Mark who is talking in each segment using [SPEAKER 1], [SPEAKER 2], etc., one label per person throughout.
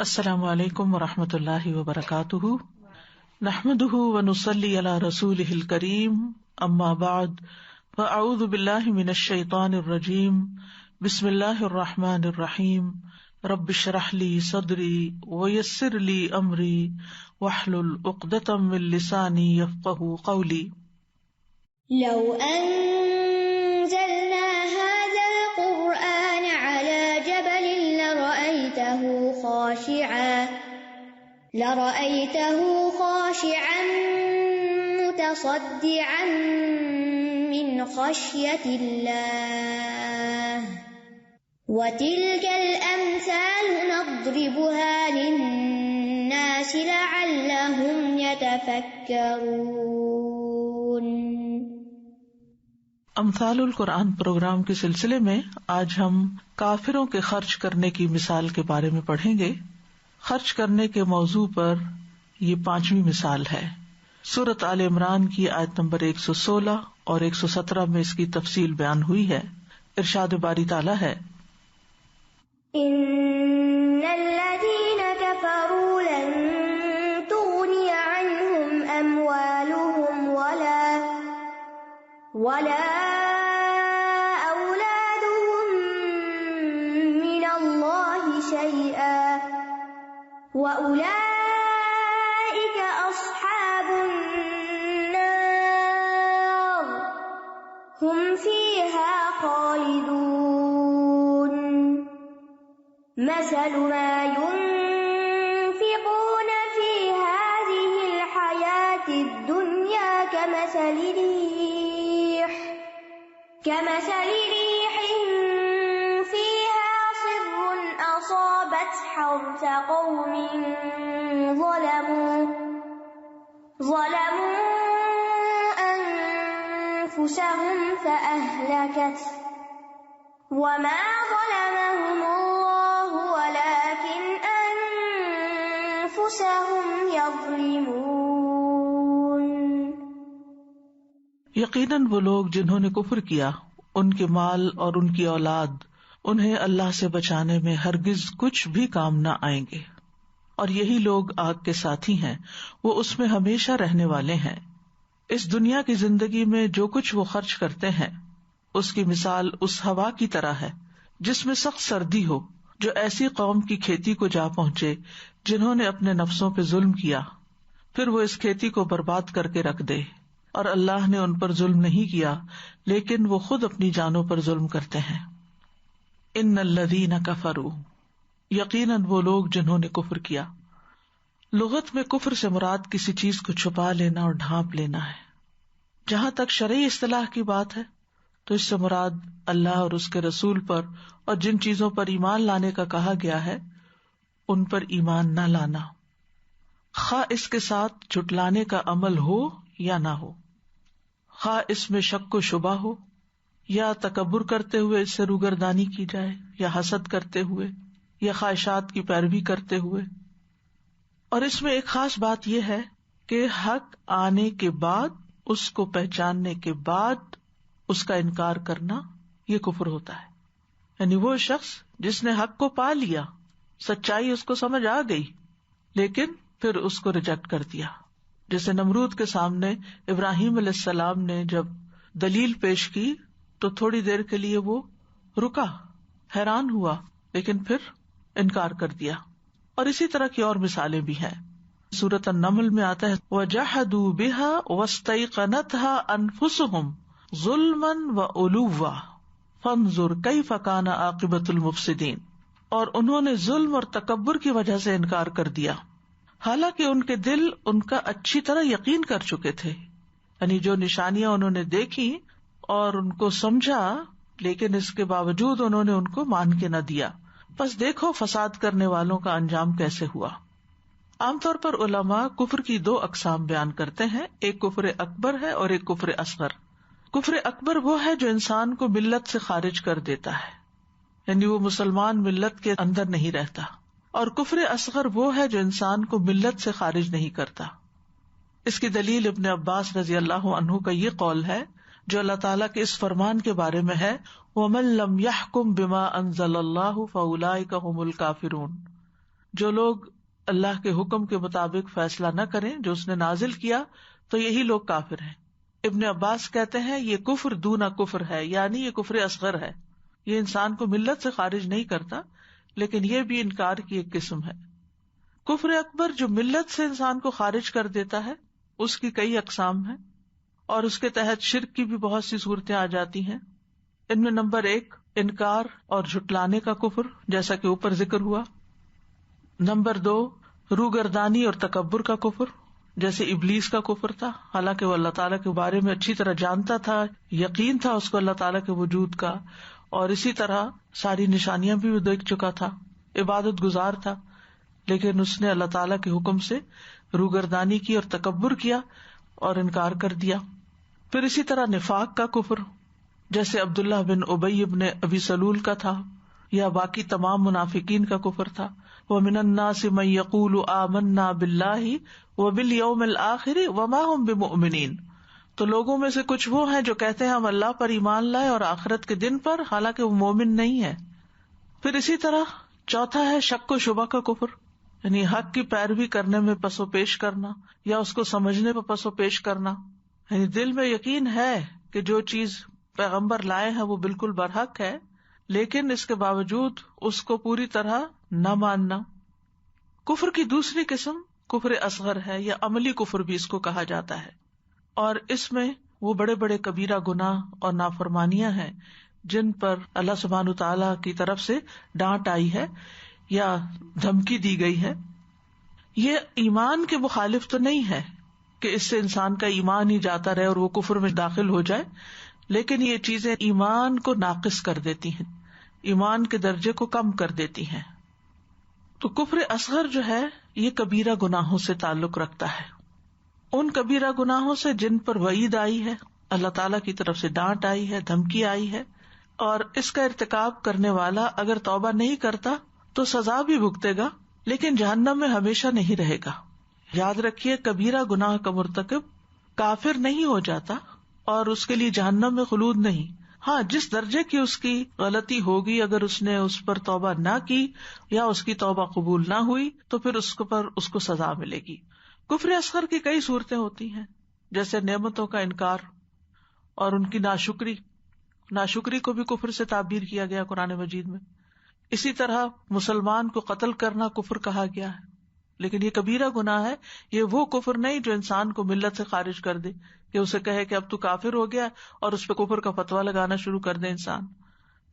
[SPEAKER 1] السلام علیکم ورحمۃ اللہ وبرکاتہ، نحمده ونصلی علی رسولہ الکریم، اما بعد فاعوذ باللہ من الشیطان الرجیم، بسم اللہ الرحمن الرحیم، رب اشرح لی صدری ویسر لی امری واحلل عقدۃ من لسانی یفقہوا قولی۔
[SPEAKER 2] لو أنزلنا هذا القرآن على جبل لرأيته خاشعا متصدعا من خشية الله وتلك الأمثال نضربها للناس لعلهم يتفكرون۔
[SPEAKER 1] امثال القرآن پروگرام کے سلسلے میں آج ہم کافروں کے خرچ کرنے کی مثال کے بارے میں پڑھیں گے۔ خرچ کرنے کے موضوع پر یہ 5ویں مثال ہے۔ سورۃ آل عمران کی آیت نمبر 116 اور 117 میں اس کی تفصیل بیان ہوئی ہے۔ ارشاد باری تعالیٰ ہے،
[SPEAKER 2] ان الذين كفروا لن تغني عنهم اموالهم ولا اولادهم من الله شيئا وَأُولَئِكَ أَصْحَابُ النَّارِ هُمْ فِيهَا خَالِدُونَ۔ مَثَلُ مَا يُنْفِقُونَ فِي هَذِهِ الْحَيَاةِ الدُّنْيَا كَمَثَلِ رِيحٍ فِيهَا صِرٌّ أَصَابَتْ حَرْثَ قَوْمٍ ظلموا أنفسهم فأهلكت وما ظلمهم الله ولكن أنفسهم يظلمون۔
[SPEAKER 1] یقیناً وہ لوگ جنہوں نے کفر کیا، ان کے مال اور ان کی اولاد انہیں اللہ سے بچانے میں ہرگز کچھ بھی کام نہ آئیں گے، اور یہی لوگ آگ کے ساتھی ہیں، وہ اس میں ہمیشہ رہنے والے ہیں۔ اس دنیا کی زندگی میں جو کچھ وہ خرچ کرتے ہیں اس کی مثال اس ہوا کی طرح ہے جس میں سخت سردی ہو، جو ایسی قوم کی کھیتی کو جا پہنچے جنہوں نے اپنے نفسوں پہ ظلم کیا، پھر وہ اس کھیتی کو برباد کر کے رکھ دے، اور اللہ نے ان پر ظلم نہیں کیا لیکن وہ خود اپنی جانوں پر ظلم کرتے ہیں۔ ان الذین کفروا، یقیناً وہ لوگ جنہوں نے کفر کیا۔ لغت میں کفر سے مراد کسی چیز کو چھپا لینا اور ڈھانپ لینا ہے۔ جہاں تک شرعی اصطلاح کی بات ہے تو اس سے مراد اللہ اور اس کے رسول پر اور جن چیزوں پر ایمان لانے کا کہا گیا ہے ان پر ایمان نہ لانا، خواہ اس کے ساتھ جھٹلانے کا عمل ہو یا نہ ہو، خواہ اس میں شک و شبہ ہو، یا تکبر کرتے ہوئے اس سے روگردانی کی جائے، یا حسد کرتے ہوئے، یا خواہشات کی پیروی کرتے ہوئے۔ اور اس میں ایک خاص بات یہ ہے کہ حق آنے کے بعد، اس کو پہچاننے کے بعد اس کا انکار کرنا یہ کفر ہوتا ہے۔ یعنی وہ شخص جس نے حق کو پا لیا، سچائی اس کو سمجھ آ گئی، لیکن پھر اس کو ریجیکٹ کر دیا۔ جیسے نمرود کے سامنے ابراہیم علیہ السلام نے جب دلیل پیش کی تو تھوڑی دیر کے لیے وہ رکا، حیران ہوا، لیکن پھر انکار کر دیا۔ اور اسی طرح کی اور مثالیں بھی ہیں۔ سورۃ النمل میں آتا ہے، وَجَحَدُوا بِهَا وَاسْتَيْقَنَتْهَا أَنفُسُهُمْ ظُلْمًا وَعُلُوًّا فَانظُرْ كَيْفَ كَانَ عَاقِبَةُ الْمُفْسِدِينَ، اور انہوں نے ظلم اور تکبر کی وجہ سے انکار کر دیا، حالانکہ ان کے دل ان کا اچھی طرح یقین کر چکے تھے۔ یعنی جو نشانیاں انہوں نے دیکھی اور ان کو سمجھا، لیکن اس کے باوجود انہوں نے ان کو مان کے نہ دیا۔ بس دیکھو فساد کرنے والوں کا انجام کیسے ہوا۔ عام طور پر علماء کفر کی 2 اقسام بیان کرتے ہیں، ایک کفر اکبر ہے اور ایک کفر اصغر۔ کفر اکبر وہ ہے جو انسان کو ملت سے خارج کر دیتا ہے، یعنی وہ مسلمان ملت کے اندر نہیں رہتا، اور کفر اصغر وہ ہے جو انسان کو ملت سے خارج نہیں کرتا۔ اس کی دلیل ابن عباس رضی اللہ عنہ کا یہ قول ہے جو اللہ تعالیٰ کے اس فرمان کے بارے میں ہے، وَمَن لَّمْ يَحْكُم بِمَا أَنزَلَ اللَّهُ فَأُولَٰئِكَ هُمُ الْكَافِرُونَ، جو لوگ اللہ کے حکم کے مطابق فیصلہ نہ کریں جو اس نے نازل کیا تو یہی لوگ کافر ہیں. ابن عباس کہتے ہیں یہ کفر دونا کفر ہے، یعنی یہ کفر اصغر ہے. یہ انسان کو ملت سے خارج نہیں کرتا، لیکن یہ بھی انکار کی ایک قسم ہے. کفر اکبر جو ملت سے انسان کو خارج کر دیتا ہے اس کی کئی اقسام ہیں، اور اس کے تحت شرک کی بھی بہت سی صورتیں آ جاتی ہیں. ان میں نمبر 1 انکار اور جھٹلانے کا کفر، جیسا کہ اوپر ذکر ہوا. نمبر 2 روگردانی اور تکبر کا کفر، جیسے ابلیس کا کفر تھا، حالانکہ وہ اللہ تعالیٰ کے بارے میں اچھی طرح جانتا تھا، یقین تھا اس کو اللہ تعالیٰ کے وجود کا، اور اسی طرح ساری نشانیاں بھی وہ دیکھ چکا تھا، عبادت گزار تھا، لیکن اس نے اللہ تعالیٰ کے حکم سے روگردانی کی اور تکبر کیا اور انکار کر دیا. پھر اسی طرح نفاق کا کفر، جیسے عبداللہ بن ابی بن ابی سلول کا تھا، یا باقی تمام منافقین کا کفر تھا. وَمِنَ النَّاسِ مَن يَقُولُ آمَنَّا بِاللَّهِ وَبِالْيَوْمِ الْآخِرِ وَمَا هُمْ بِمُؤْمِنِينَ. تو لوگوں میں سے کچھ وہ ہیں جو کہتے ہیں ہم اللہ پر ایمان لائے اور آخرت کے دن پر، حالانکہ وہ مومن نہیں ہے. پھر اسی طرح چوتھا ہے شک و شبہ کا کفر، یعنی حق کی پیروی کرنے میں پس و پیش کرنا یا اس کو سمجھنے میں پس و پیش کرنا. یعنی دل میں یقین ہے کہ جو چیز پیغمبر لائے ہیں وہ بالکل برحق ہے، لیکن اس کے باوجود اس کو پوری طرح نہ ماننا. کفر کی دوسری قسم کفر اصغر ہے، یا عملی کفر بھی اس کو کہا جاتا ہے، اور اس میں وہ بڑے بڑے کبیرہ گناہ اور نافرمانیاں ہیں جن پر اللہ سبحانہ تعالیٰ کی طرف سے ڈانٹ آئی ہے یا دھمکی دی گئی ہے. یہ ایمان کے مخالف تو نہیں ہے کہ اس سے انسان کا ایمان ہی جاتا رہے اور وہ کفر میں داخل ہو جائے، لیکن یہ چیزیں ایمان کو ناقص کر دیتی ہیں، ایمان کے درجے کو کم کر دیتی ہیں. تو کفر اصغر جو ہے یہ کبیرہ گناہوں سے تعلق رکھتا ہے، ان کبیرہ گناہوں سے جن پر وعید آئی ہے، اللہ تعالیٰ کی طرف سے ڈانٹ آئی ہے، دھمکی آئی ہے، اور اس کا ارتکاب کرنے والا اگر توبہ نہیں کرتا تو سزا بھی بھگتے گا، لیکن جہنم میں ہمیشہ نہیں رہے گا. یاد رکھیے کبیرہ گناہ کا مرتکب کافر نہیں ہو جاتا اور اس کے لیے جہنم میں خلود نہیں. ہاں، جس درجے کی اس کی غلطی ہوگی، اگر اس نے اس پر توبہ نہ کی یا اس کی توبہ قبول نہ ہوئی تو پھر اس کو سزا ملے گی. کفر اصغر کی کئی صورتیں ہوتی ہیں، جیسے نعمتوں کا انکار اور ان کی ناشکری کو بھی کفر سے تعبیر کیا گیا قرآن مجید میں. اسی طرح مسلمان کو قتل کرنا کفر کہا گیا ہے، لیکن یہ کبیرہ گناہ ہے. یہ وہ کفر نہیں جو انسان کو ملت سے خارج کر دے، کہ اسے کہے کہ اب تو کافر ہو گیا اور اس پہ کفر کا فتویٰ لگانا شروع کر دے انسان.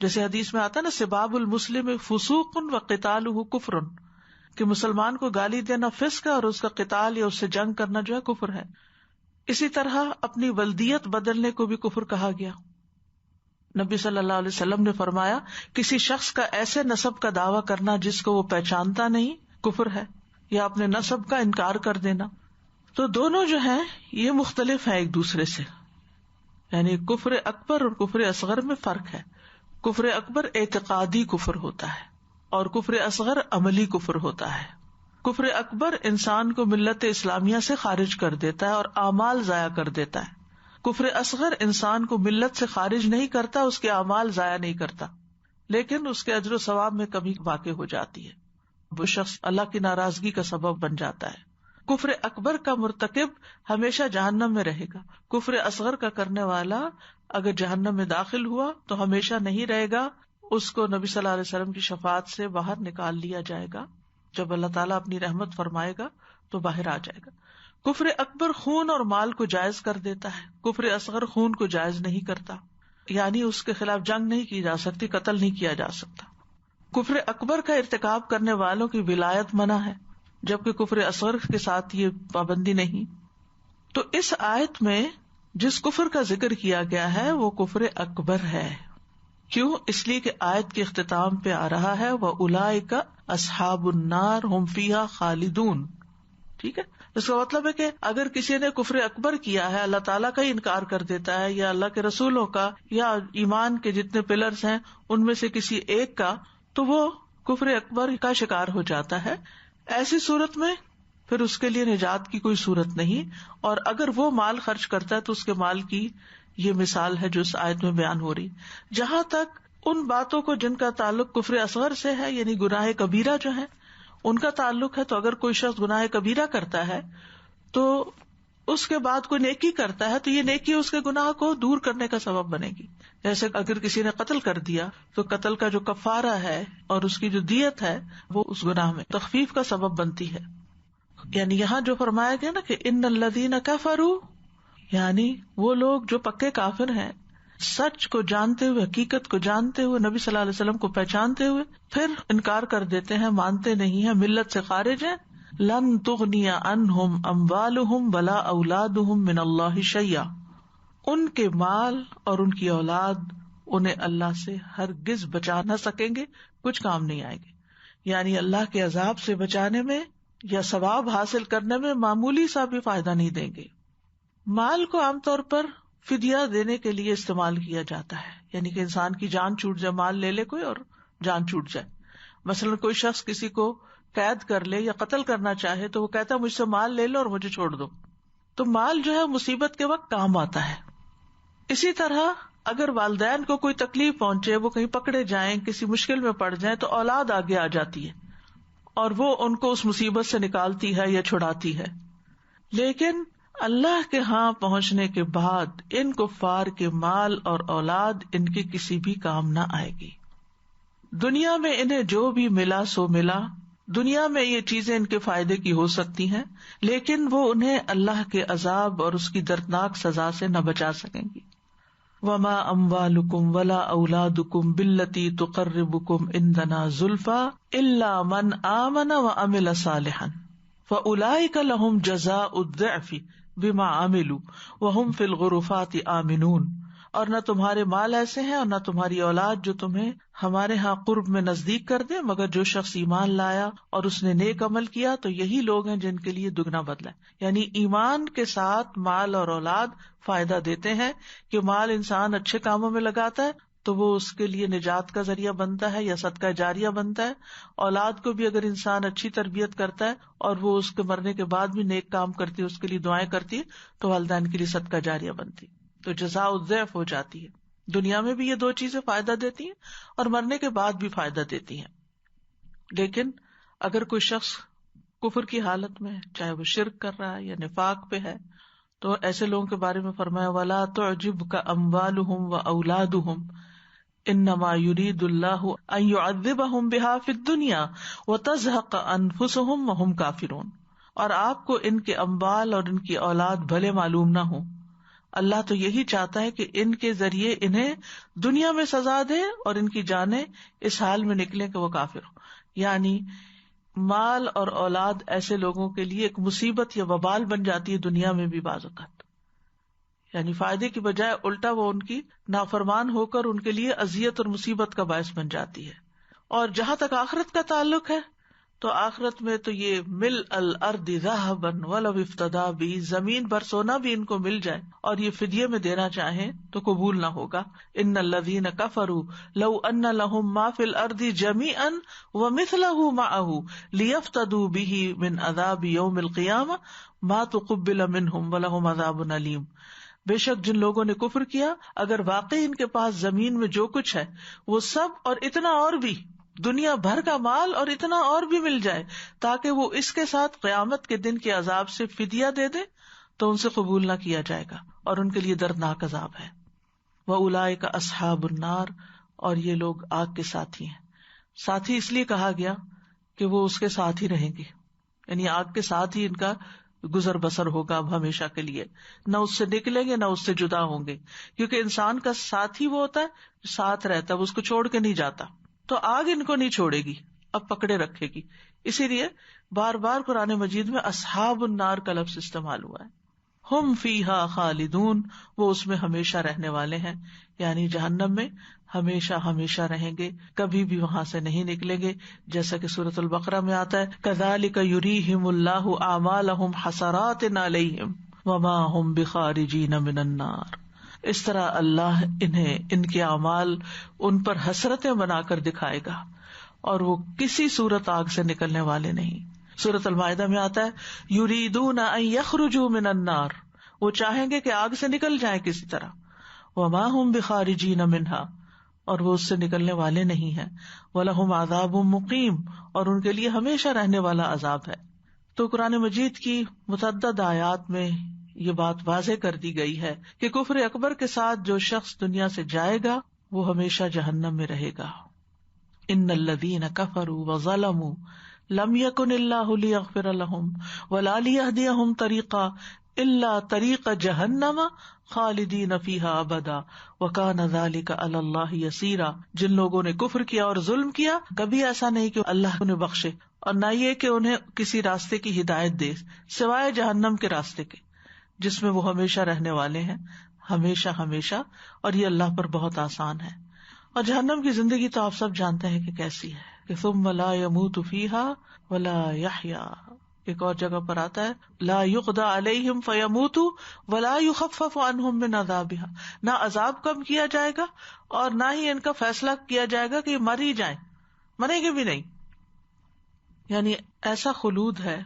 [SPEAKER 1] جیسے حدیث میں آتا نا سباب المسلم فسوق وقتالہ کفر، کہ مسلمان کو گالی دینا فسق ہے اور اس کا قتال یا اس سے جنگ کرنا جو ہے کفر ہے. اسی طرح اپنی ولدیت بدلنے کو بھی کفر کہا گیا. نبی صلی اللہ علیہ وسلم نے فرمایا کسی شخص کا ایسے نسب کا دعویٰ کرنا جس کو وہ پہچانتا نہیں کفر ہے، یا اپنے نسب کا انکار کر دینا. تو دونوں جو ہیں یہ مختلف ہیں ایک دوسرے سے، یعنی کفر اکبر اور کفر اصغر میں فرق ہے. کفر اکبر اعتقادی کفر ہوتا ہے اور کفر اصغر عملی کفر ہوتا ہے. کفر اکبر انسان کو ملت اسلامیہ سے خارج کر دیتا ہے اور اعمال ضائع کر دیتا ہے. کفر اصغر انسان کو ملت سے خارج نہیں کرتا، اس کے اعمال ضائع نہیں کرتا، لیکن اس کے اجر و ثواب میں کمی واقع ہو جاتی ہے، وہ شخص اللہ کی ناراضگی کا سبب بن جاتا ہے. کفر اکبر کا مرتکب ہمیشہ جہنم میں رہے گا. کفر اصغر کا کرنے والا اگر جہنم میں داخل ہوا تو ہمیشہ نہیں رہے گا، اس کو نبی صلی اللہ علیہ وسلم کی شفاعت سے باہر نکال لیا جائے گا. جب اللہ تعالیٰ اپنی رحمت فرمائے گا تو باہر آ جائے گا. کفر اکبر خون اور مال کو جائز کر دیتا ہے، کفر اصغر خون کو جائز نہیں کرتا، یعنی اس کے خلاف جنگ نہیں کی جا سکتی، قتل نہیں کیا جا سکتا. کفر اکبر کا ارتکاب کرنے والوں کی ولایت منع ہے، جبکہ کفر اصغر کے ساتھ یہ پابندی نہیں. تو اس آیت میں جس کفر کا ذکر کیا گیا ہے وہ کفر اکبر ہے. کیوں؟ اس لیے کہ آیت کے اختتام پہ آ رہا ہے وَأُولَئِكَ أَصْحَابُ النَّارِ هُمْ فِيهَا خَالِدُونَ. ٹھیک ہے، اس کا مطلب ہے کہ اگر کسی نے کفر اکبر کیا ہے، اللہ تعالیٰ کا ہی انکار کر دیتا ہے یا اللہ کے رسولوں کا یا ایمان کے جتنے پلرز ہیں ان میں سے کسی ایک کا، تو وہ کفر اکبر کا شکار ہو جاتا ہے. ایسی صورت میں پھر اس کے لیے نجات کی کوئی صورت نہیں، اور اگر وہ مال خرچ کرتا ہے تو اس کے مال کی یہ مثال ہے جو اس آیت میں بیان ہو رہی. جہاں تک ان باتوں کو جن کا تعلق کفر اصغر سے ہے، یعنی گناہ کبیرہ جو ہے، ان کا تعلق ہے. تو اگر کوئی شخص گناہ کبیرہ کرتا ہے تو اس کے بعد کوئی نیکی کرتا ہے تو یہ نیکی اس کے گناہ کو دور کرنے کا سبب بنے گی. جیسے اگر کسی نے قتل کر دیا تو قتل کا جو کفارہ ہے اور اس کی جو دیت ہے وہ اس گناہ میں تخفیف کا سبب بنتی ہے. یعنی یہاں جو فرمایا گیا نا کہ ان الذین کفروا، یعنی وہ لوگ جو پکے کافر ہیں، سچ کو جانتے ہوئے، حقیقت کو جانتے ہوئے، نبی صلی اللہ علیہ وسلم کو پہچانتے ہوئے پھر انکار کر دیتے ہیں، مانتے نہیں ہیں، ملت سے خارج ہیں. لن تغنی عنہم اموالہم ولا اولادہم من اللہ شیئا، ان کے مال اور ان کی اولاد انہیں اللہ سے ہرگز بچا نہ سکیں گے، کچھ کام نہیں آئیں گے. یعنی اللہ کے عذاب سے بچانے میں یا ثواب حاصل کرنے میں معمولی سا بھی فائدہ نہیں دیں گے. مال کو عام طور پر فدیہ دینے کے لیے استعمال کیا جاتا ہے، یعنی کہ انسان کی جان چھوٹ جائے، مال لے لے کوئی اور جان چھوٹ جائے. مثلا کوئی شخص کسی کو قید کر لے یا قتل کرنا چاہے تو وہ کہتا ہے مجھ سے مال لے لو اور مجھے چھوڑ دو. تو مال جو ہے مصیبت کے وقت کام آتا ہے. اسی طرح اگر والدین کو کوئی تکلیف پہنچے، وہ کہیں پکڑے جائیں، کسی مشکل میں پڑ جائیں، تو اولاد آگے آ جاتی ہے اور وہ ان کو اس مصیبت سے نکالتی ہے یا چھڑاتی ہے. لیکن اللہ کے ہاں پہنچنے کے بعد ان کفار کے مال اور اولاد ان کے کسی بھی کام نہ آئے گی. دنیا میں انہیں جو بھی ملا سو ملا، دنیا میں یہ چیزیں ان کے فائدے کی ہو سکتی ہیں، لیکن وہ انہیں اللہ کے عذاب اور اس کی دردناک سزا سے نہ بچا سکیں گی. وما اموالکم ولا اولادکم باللتی تقربکم عندنا زلفی الا من آمن وعمل صالحا فاولئک لهم جزاء الضعف بما عملوا وهم فی الغرفات آمنون. اور نہ تمہارے مال ایسے ہیں اور نہ تمہاری اولاد جو تمہیں ہمارے ہاں قرب میں نزدیک کر دے، مگر جو شخص ایمان لایا اور اس نے نیک عمل کیا تو یہی لوگ ہیں جن کے لیے دگنا بدلہ ہے. یعنی ایمان کے ساتھ مال اور اولاد فائدہ دیتے ہیں کہ مال انسان اچھے کاموں میں لگاتا ہے تو وہ اس کے لیے نجات کا ذریعہ بنتا ہے یا صدقہ جاریہ بنتا ہے. اولاد کو بھی اگر انسان اچھی تربیت کرتا ہے اور وہ اس کے مرنے کے بعد بھی نیک کام کرتی ہے، اس کے لیے دعائیں کرتی ہے، تو والدین کے لیے صدقہ جاریہ بنتی ہے، تو جزاء الضعف ہو جاتی ہے. دنیا میں بھی یہ دو چیزیں فائدہ دیتی ہیں اور مرنے کے بعد بھی فائدہ دیتی ہیں. لیکن اگر کوئی شخص کفر کی حالت میں ہے، چاہے وہ شرک کر رہا ہے یا نفاق پہ ہے، تو ایسے لوگوں کے بارے میں فرمایا وَلَا تُعْجِبْكَ أَمْوَالُهُمْ وَأَوْلَادُهُمْ إِنَّمَا يُرِيدُ اللَّهُ أَن يُعَذِّبَهُمْ بِهَا فِي الدُّنْيَا وَتَزْهَقَ أَنفُسُهُمْ وَهُمْ كَافِرُونَ. اور آپ کو ان کے اموال اور ان کی اولاد بھلے معلوم نہ ہوں، اللہ تو یہی چاہتا ہے کہ ان کے ذریعے انہیں دنیا میں سزا دے اور ان کی جانیں اس حال میں نکلیں کہ وہ کافر ہو. یعنی مال اور اولاد ایسے لوگوں کے لیے ایک مصیبت یا وبال بن جاتی ہے دنیا میں بھی بعض اوقات، یعنی فائدے کی بجائے الٹا وہ ان کی نافرمان ہو کر ان کے لیے اذیت اور مصیبت کا باعث بن جاتی ہے. اور جہاں تک آخرت کا تعلق ہے تو آخرت میں تو یہ مل الارض ذهبا ولو افتدى به، زمین بھر سونا بھی ان کو مل جائے اور یہ فدیے میں دینا چاہیں تو قبول نہ ہوگا. ان الذين كفروا لو ان لهم ما في الارض جميعا ومثله معه ليفتدوا به من عذاب يوم القيامه ما تقبل منهم ولهم عذاب اليم. بے شک جن لوگوں نے کفر کیا، اگر واقعی ان کے پاس زمین میں جو کچھ ہے وہ سب اور اتنا اور بھی، دنیا بھر کا مال اور اتنا اور بھی مل جائے تاکہ وہ اس کے ساتھ قیامت کے دن کے عذاب سے فدیہ دے دے تو ان سے قبول نہ کیا جائے گا اور ان کے لیے دردناک عذاب ہے. وَأُولَٰئِكَ أَصْحَابُ النَّارِ، اور یہ لوگ آگ کے ساتھی ہیں. ساتھی اس لیے کہا گیا کہ وہ اس کے ساتھ ہی رہیں گے، یعنی آگ کے ساتھ ہی ان کا گزر بسر ہوگا اب ہمیشہ کے لیے، نہ اس سے نکلیں گے نہ اس سے جدا ہوں گے. کیونکہ انسان کا ساتھی وہ ہوتا ہے جو ساتھ رہتا ہے، وہ اس کو چھوڑ کے نہیں جاتا. تو آگ ان کو نہیں چھوڑے گی، اب پکڑے رکھے گی. اسی لیے بار بار قرآن مجید میں اصحاب النار کا لفظ استعمال ہوا ہے. ہم فیہا خالدون، وہ اس میں ہمیشہ رہنے والے ہیں، یعنی جہنم میں ہمیشہ ہمیشہ رہیں گے، کبھی بھی وہاں سے نہیں نکلیں گے. جیسا کہ سورۃ البقرہ میں آتا ہے کذالک یریہم اللہ اعمالہم حسرات علیہم وما ہم بخارجین من النار. اس طرح اللہ انہیں ان کے اعمال ان پر حسرتیں بنا کر دکھائے گا اور وہ کسی صورت آگ سے نکلنے والے نہیں. سورۃ المائدہ میں آتا ہے یریدون ان یخرجوا من النار، وہ چاہیں گے کہ آگ سے نکل جائیں کسی طرح. وما ہم بخارجین منہا، اور وہ اس سے نکلنے والے نہیں ہیں. وَلَهُمْ عَذَابٌ مُقِيمٌ، اور ان کے لیے ہمیشہ رہنے والا عذاب ہے. تو قرآن مجید کی متعدد آیات میں یہ بات واضح کر دی گئی ہے کہ کفر اکبر کے ساتھ جو شخص دنیا سے جائے گا وہ ہمیشہ جہنم میں رہے گا. ان الذین کفروا وظلموا لم یکن اللہ لیغفر لہم ولا لیہدیہم طریقا الا طریق جہنم خالدین فیہا ابدا وکان ذلک علی اللہ یسیرا. جن لوگوں نے کفر کیا اور ظلم کیا کبھی ایسا نہیں کہ اللہ انہیں بخشے، اور نہ یہ کہ انہیں کسی راستے کی ہدایت دے سوائے جہنم کے راستے کے، جس میں وہ ہمیشہ رہنے والے ہیں، ہمیشہ ہمیشہ. اور یہ اللہ پر بہت آسان ہے. اور جہنم کی زندگی تو آپ سب جانتے ہیں کہ کیسی ہے، کہ ثم لا يموت فيها ولا يحيا. ایک اور جگہ پر آتا ہے لا يقضى عليهم فيموتوا ولا يخفف عنهم من عذابها. نہ عذاب کم کیا جائے گا اور نہ ہی ان کا فیصلہ کیا جائے گا کہ یہ مر ہی جائیں، مریں گے بھی نہیں. یعنی ایسا خلود ہے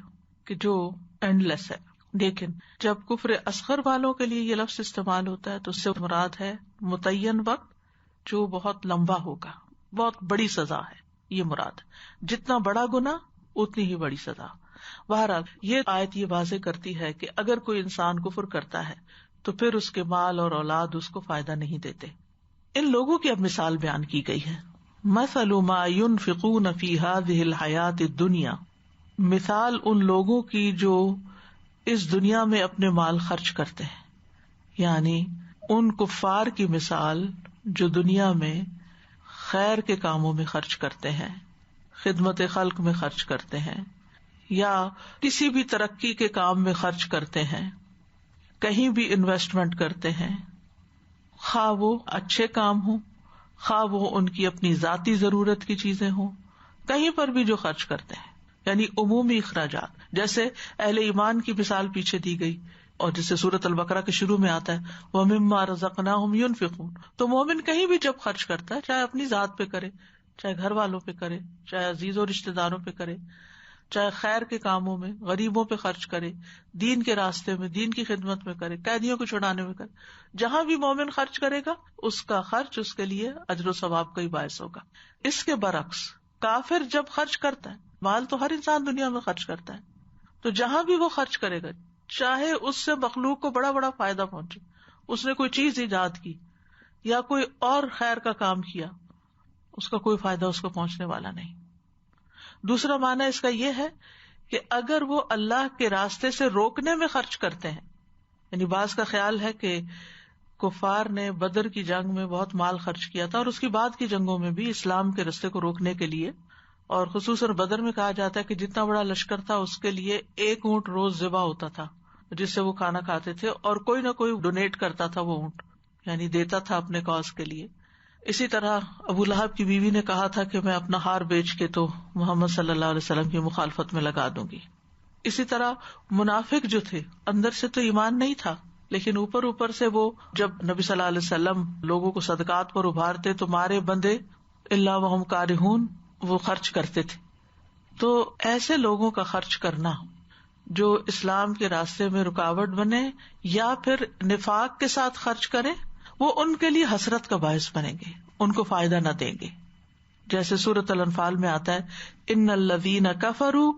[SPEAKER 1] کہ جو اینڈ لیس ہے. لیکن جب کفر اصغر والوں کے لیے یہ لفظ استعمال ہوتا ہے تو اس سے مراد ہے متعین وقت جو بہت لمبا ہوگا، بہت بڑی سزا ہے. یہ مراد جتنا بڑا گناہ اتنی ہی بڑی سزا. بہرحال یہ آیت یہ واضح کرتی ہے کہ اگر کوئی انسان کفر کرتا ہے تو پھر اس کے مال اور اولاد اس کو فائدہ نہیں دیتے. ان لوگوں کی اب مثال بیان کی گئی ہے. مثل ما ينفقون في هذه الحیات الدنیا، مثال ان لوگوں کی جو اس دنیا میں اپنے مال خرچ کرتے ہیں. یعنی ان کفار کی مثال جو دنیا میں خیر کے کاموں میں خرچ کرتے ہیں، خدمت خلق میں خرچ کرتے ہیں، یا کسی بھی ترقی کے کام میں خرچ کرتے ہیں، کہیں بھی انویسٹمنٹ کرتے ہیں، خواہ وہ اچھے کام ہوں، خواہ وہ ان کی اپنی ذاتی ضرورت کی چیزیں ہوں، کہیں پر بھی جو خرچ کرتے ہیں. یعنی عمومی اخراجات، جیسے اہل ایمان کی مثال پیچھے دی گئی اور جسے سورۃ البقرہ کے شروع میں آتا ہے وَمِمَّا رَزَقْنَاهُمْ يُنْفِقُونَ. تو مومن کہیں بھی جب خرچ کرتا ہے، چاہے اپنی ذات پہ کرے، چاہے گھر والوں پہ کرے، چاہے عزیز و رشتے داروں پہ کرے، چاہے خیر کے کاموں میں غریبوں پہ خرچ کرے، دین کے راستے میں، دین کی خدمت میں کرے، قیدیوں کو چھڑانے میں کرے، جہاں بھی مومن خرچ کرے گا اس کا خرچ اس کے لیے اجر و ثواب کا ہی باعث ہوگا. اس کے برعکس کافر جب خرچ کرتا ہے، مال تو ہر انسان دنیا میں خرچ کرتا ہے، تو جہاں بھی وہ خرچ کرے گا چاہے اس سے مخلوق کو بڑا بڑا فائدہ پہنچے، اس نے کوئی چیز ایجاد کی یا کوئی اور خیر کا کام کیا، اس کا کوئی فائدہ اس کو پہنچنے والا نہیں. دوسرا معنی اس کا یہ ہے کہ اگر وہ اللہ کے راستے سے روکنے میں خرچ کرتے ہیں، یعنی بعض کا خیال ہے کہ کفار نے بدر کی جنگ میں بہت مال خرچ کیا تھا اور اس کی بعد کی جنگوں میں بھی اسلام کے راستے کو روکنے کے لیے، اور خصوصاً بدر میں کہا جاتا ہے کہ جتنا بڑا لشکر تھا اس کے لیے 1 اونٹ روز ذبح ہوتا تھا جس سے وہ کھانا کھاتے تھے، اور کوئی نہ کوئی ڈونیٹ کرتا تھا وہ اونٹ، یعنی دیتا تھا اپنے کاز کے لیے. اسی طرح ابو لہب کی بیوی نے کہا تھا کہ میں اپنا ہار بیچ کے تو محمد صلی اللہ علیہ وسلم کی مخالفت میں لگا دوں گی. اسی طرح منافق جو تھے اندر سے تو ایمان نہیں تھا، لیکن اوپر سے وہ جب نبی صلی اللہ علیہ وسلم لوگوں کو صدقات پر ابھارتے تو مارے بندے الا وہم کارہون وہ خرچ کرتے تھے. تو ایسے لوگوں کا خرچ کرنا جو اسلام کے راستے میں رکاوٹ بنے یا پھر نفاق کے ساتھ خرچ کریں، وہ ان کے لیے حسرت کا باعث بنیں گے، ان کو فائدہ نہ دیں گے. جیسے سورۃ الانفال میں آتا ہے ان الذین کفروا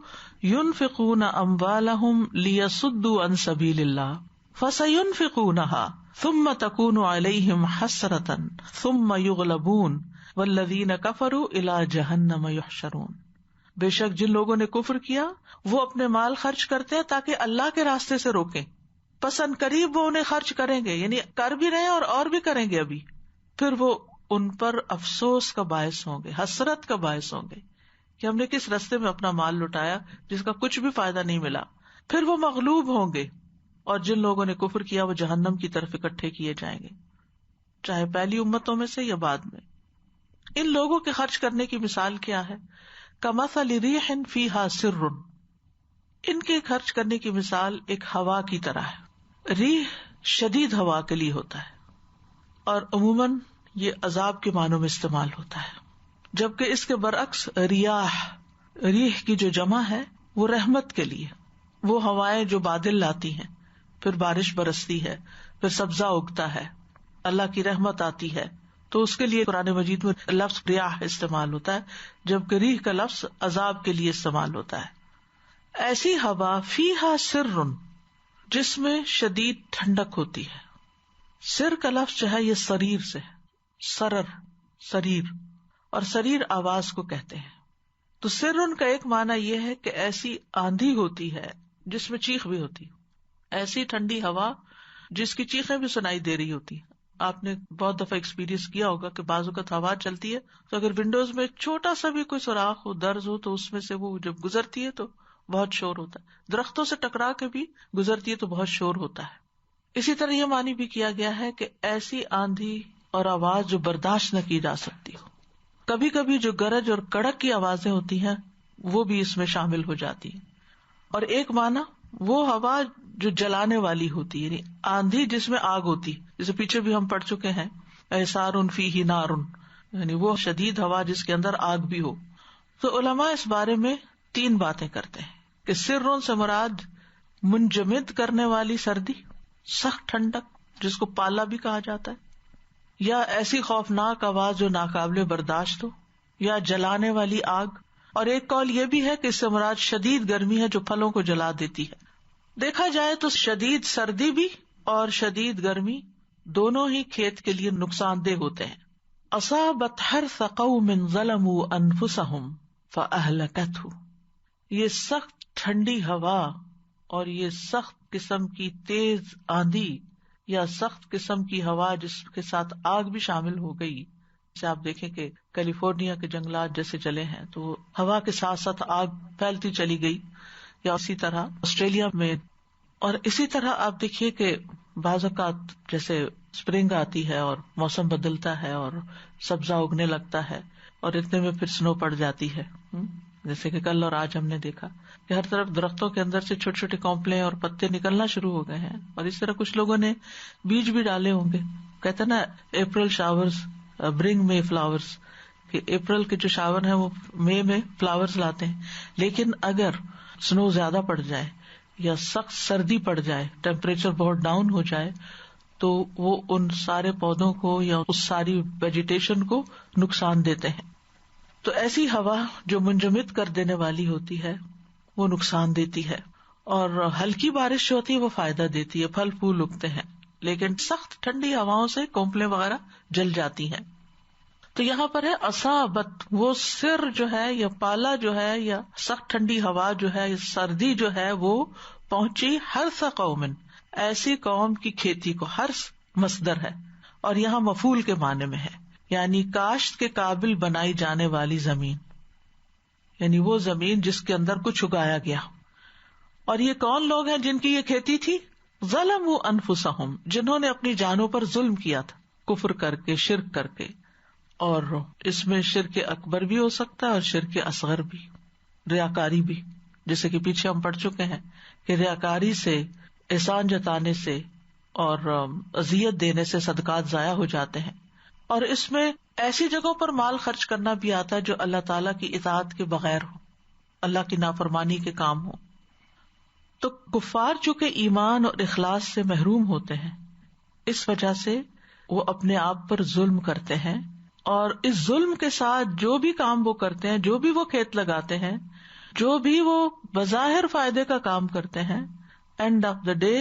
[SPEAKER 1] ينفقون اموالهم ليصدوا عن سبیل اللہ فسينفقونها ثم تكون عليهم حسرة ثم يغلبون والذین کفروا الى جہنم يحشرون. بے شک جن لوگوں نے کفر کیا وہ اپنے مال خرچ کرتے ہیں تاکہ اللہ کے راستے سے روکیں، پس ان قریب وہ انہیں خرچ کریں گے، یعنی کر بھی رہے ہیں اور بھی کریں گے ابھی، پھر وہ ان پر افسوس کا باعث ہوں گے، حسرت کا باعث ہوں گے کہ ہم نے کس راستے میں اپنا مال لٹایا جس کا کچھ بھی فائدہ نہیں ملا. پھر وہ مغلوب ہوں گے، اور جن لوگوں نے کفر کیا وہ جہنم کی طرف اکٹھے کیے جائیں گے، چاہے پہلی امتوں میں سے یا بعد میں. ان لوگوں کے خرچ کرنے کی مثال کیا ہے؟ کمثل ریح فیہا سر، ان کے خرچ کرنے کی مثال ایک ہوا کی طرح ہے. ریح شدید ہوا کے لیے ہوتا ہے اور عموماً یہ عذاب کے معنوں میں استعمال ہوتا ہے، جبکہ اس کے برعکس ریح کی جو جمع ہے وہ رحمت کے لیے، وہ ہوائیں جو بادل لاتی ہیں، پھر بارش برستی ہے، پھر سبزہ اگتا ہے، اللہ کی رحمت آتی ہے، تو اس کے لیے قرآن مجید میں لفظ ریاح استعمال ہوتا ہے، جبکہ ریح کا لفظ عذاب کے لیے استعمال ہوتا ہے۔ ایسی ہوا فیہا سر، جس میں شدید ٹھنڈک ہوتی ہے۔ سر کا لفظ جو ہے یہ سریر سے، سرر، سریر، اور سریر آواز کو کہتے ہیں۔ تو سر ان کا ایک معنی یہ ہے کہ ایسی آندھی ہوتی ہے جس میں چیخ بھی ہوتی، ایسی ٹھنڈی ہوا جس کی چیخیں بھی سنائی دے رہی ہوتی ہیں۔ آپ نے بہت دفعہ ایکسپیرینس کیا ہوگا کہ بعض اوقات ہوا چلتی ہے تو اگر ونڈوز میں چھوٹا سا بھی کوئی سوراخ ہو، درز ہو، تو اس میں سے وہ جب گزرتی ہے تو بہت شور ہوتا ہے، درختوں سے ٹکرا کے بھی گزرتی ہے تو بہت شور ہوتا ہے۔ اسی طرح یہ معنی بھی کیا گیا ہے کہ ایسی آندھی اور آواز جو برداشت نہ کی جا سکتی ہو۔ کبھی کبھی جو گرج اور کڑک کی آوازیں ہوتی ہیں وہ بھی اس میں شامل ہو جاتی ہیں۔ اور ایک معنی وہ ہوا جو جلانے والی ہوتی ہے، یعنی آندھی جس میں آگ ہوتی، جسے پیچھے بھی ہم پڑھ چکے ہیں، ایسار فیہ نار، یعنی وہ شدید ہوا جس کے اندر آگ بھی ہو۔ تو علماء اس بارے میں 3 باتیں کرتے ہیں کہ سروں سے مراد منجمد کرنے والی سردی، سخت ٹھنڈک جس کو پالا بھی کہا جاتا ہے، یا ایسی خوفناک آواز جو ناقابل برداشت ہو، یا جلانے والی آگ۔ اور ایک قول یہ بھی ہے کہ اس سے مراد شدید گرمی ہے جو پھلوں کو جلا دیتی ہے۔ دیکھا جائے تو شدید سردی بھی اور شدید گرمی دونوں ہی کھیت کے لیے نقصان دہ ہوتے ہیں۔ اصابت حرث قوم ظلموا انفسهم فاہلکتہ، یہ سخت ٹھنڈی ہوا اور یہ سخت قسم کی تیز آندھی یا سخت قسم کی ہوا جس کے ساتھ آگ بھی شامل ہو گئی، جیسے آپ دیکھیں کہ کیلیفورنیا کے جنگلات جیسے جلے ہیں تو ہوا کے ساتھ ساتھ آگ پھیلتی چلی گئی، یا اسی طرح آسٹریلیا میں۔ اور اسی طرح آپ دیکھیے کہ بعض اوقات جیسے اسپرنگ آتی ہے اور موسم بدلتا ہے اور سبزہ اگنے لگتا ہے اور اتنے میں پھر سنو پڑ جاتی ہے، جیسے کہ کل اور آج ہم نے دیکھا کہ ہر طرف درختوں کے اندر سے چھوٹے چھوٹے کونپلے اور پتے نکلنا شروع ہو گئے ہیں۔ اور اس طرح کچھ لوگوں نے بیج بھی ڈالے ہوں گے، کہتے ہیں نا اپریل شاورز برنگ مے فلاورز، کہ اپریل کے جو شاور ہیں وہ مئی میں فلاورز لاتے ہیں۔ لیکن اگر سنو زیادہ پڑ جائے یا سخت سردی پڑ جائے، ٹیمپریچر بہت ڈاؤن ہو جائے، تو وہ ان سارے پودوں کو یا اس ساری ویجیٹیشن کو نقصان دیتے ہیں۔ تو ایسی ہوا جو منجمد کر دینے والی ہوتی ہے وہ نقصان دیتی ہے، اور ہلکی بارش جو ہوتی ہے وہ فائدہ دیتی ہے، پھل پھول اگتے ہیں۔ لیکن سخت ٹھنڈی ہواؤں سے کونپلیں وغیرہ جل جاتی ہیں۔ تو یہاں پر ہے اصابت، وہ سر جو ہے یا پالا جو ہے یا سخت ٹھنڈی ہوا جو ہے، سردی جو ہے، وہ پہنچی حرث قوم، ایسی قوم کی کھیتی کو۔ حرث مصدر ہے اور یہاں مفعول کے معنی میں ہے، یعنی کاشت کے قابل بنائی جانے والی زمین، یعنی وہ زمین جس کے اندر کچھ اگایا گیا۔ اور یہ کون لوگ ہیں جن کی یہ کھیتی تھی؟ ظلموا انفسہم، جنہوں نے اپنی جانوں پر ظلم کیا تھا، کفر کر کے، شرک کر کے۔ اور اس میں شرک اکبر بھی ہو سکتا ہے اور شرک اصغر بھی، ریاکاری بھی، جیسے کہ پیچھے ہم پڑھ چکے ہیں کہ ریاکاری سے، احسان جتانے سے اور اذیت دینے سے صدقات ضائع ہو جاتے ہیں۔ اور اس میں ایسی جگہوں پر مال خرچ کرنا بھی آتا ہے جو اللہ تعالیٰ کی اطاعت کے بغیر ہو، اللہ کی نافرمانی کے کام ہو۔ تو کفار چونکہ ایمان اور اخلاص سے محروم ہوتے ہیں، اس وجہ سے وہ اپنے آپ پر ظلم کرتے ہیں، اور اس ظلم کے ساتھ جو بھی کام وہ کرتے ہیں، جو بھی وہ کھیت لگاتے ہیں، جو بھی وہ بظاہر فائدے کا کام کرتے ہیں، اینڈ آف دا ڈے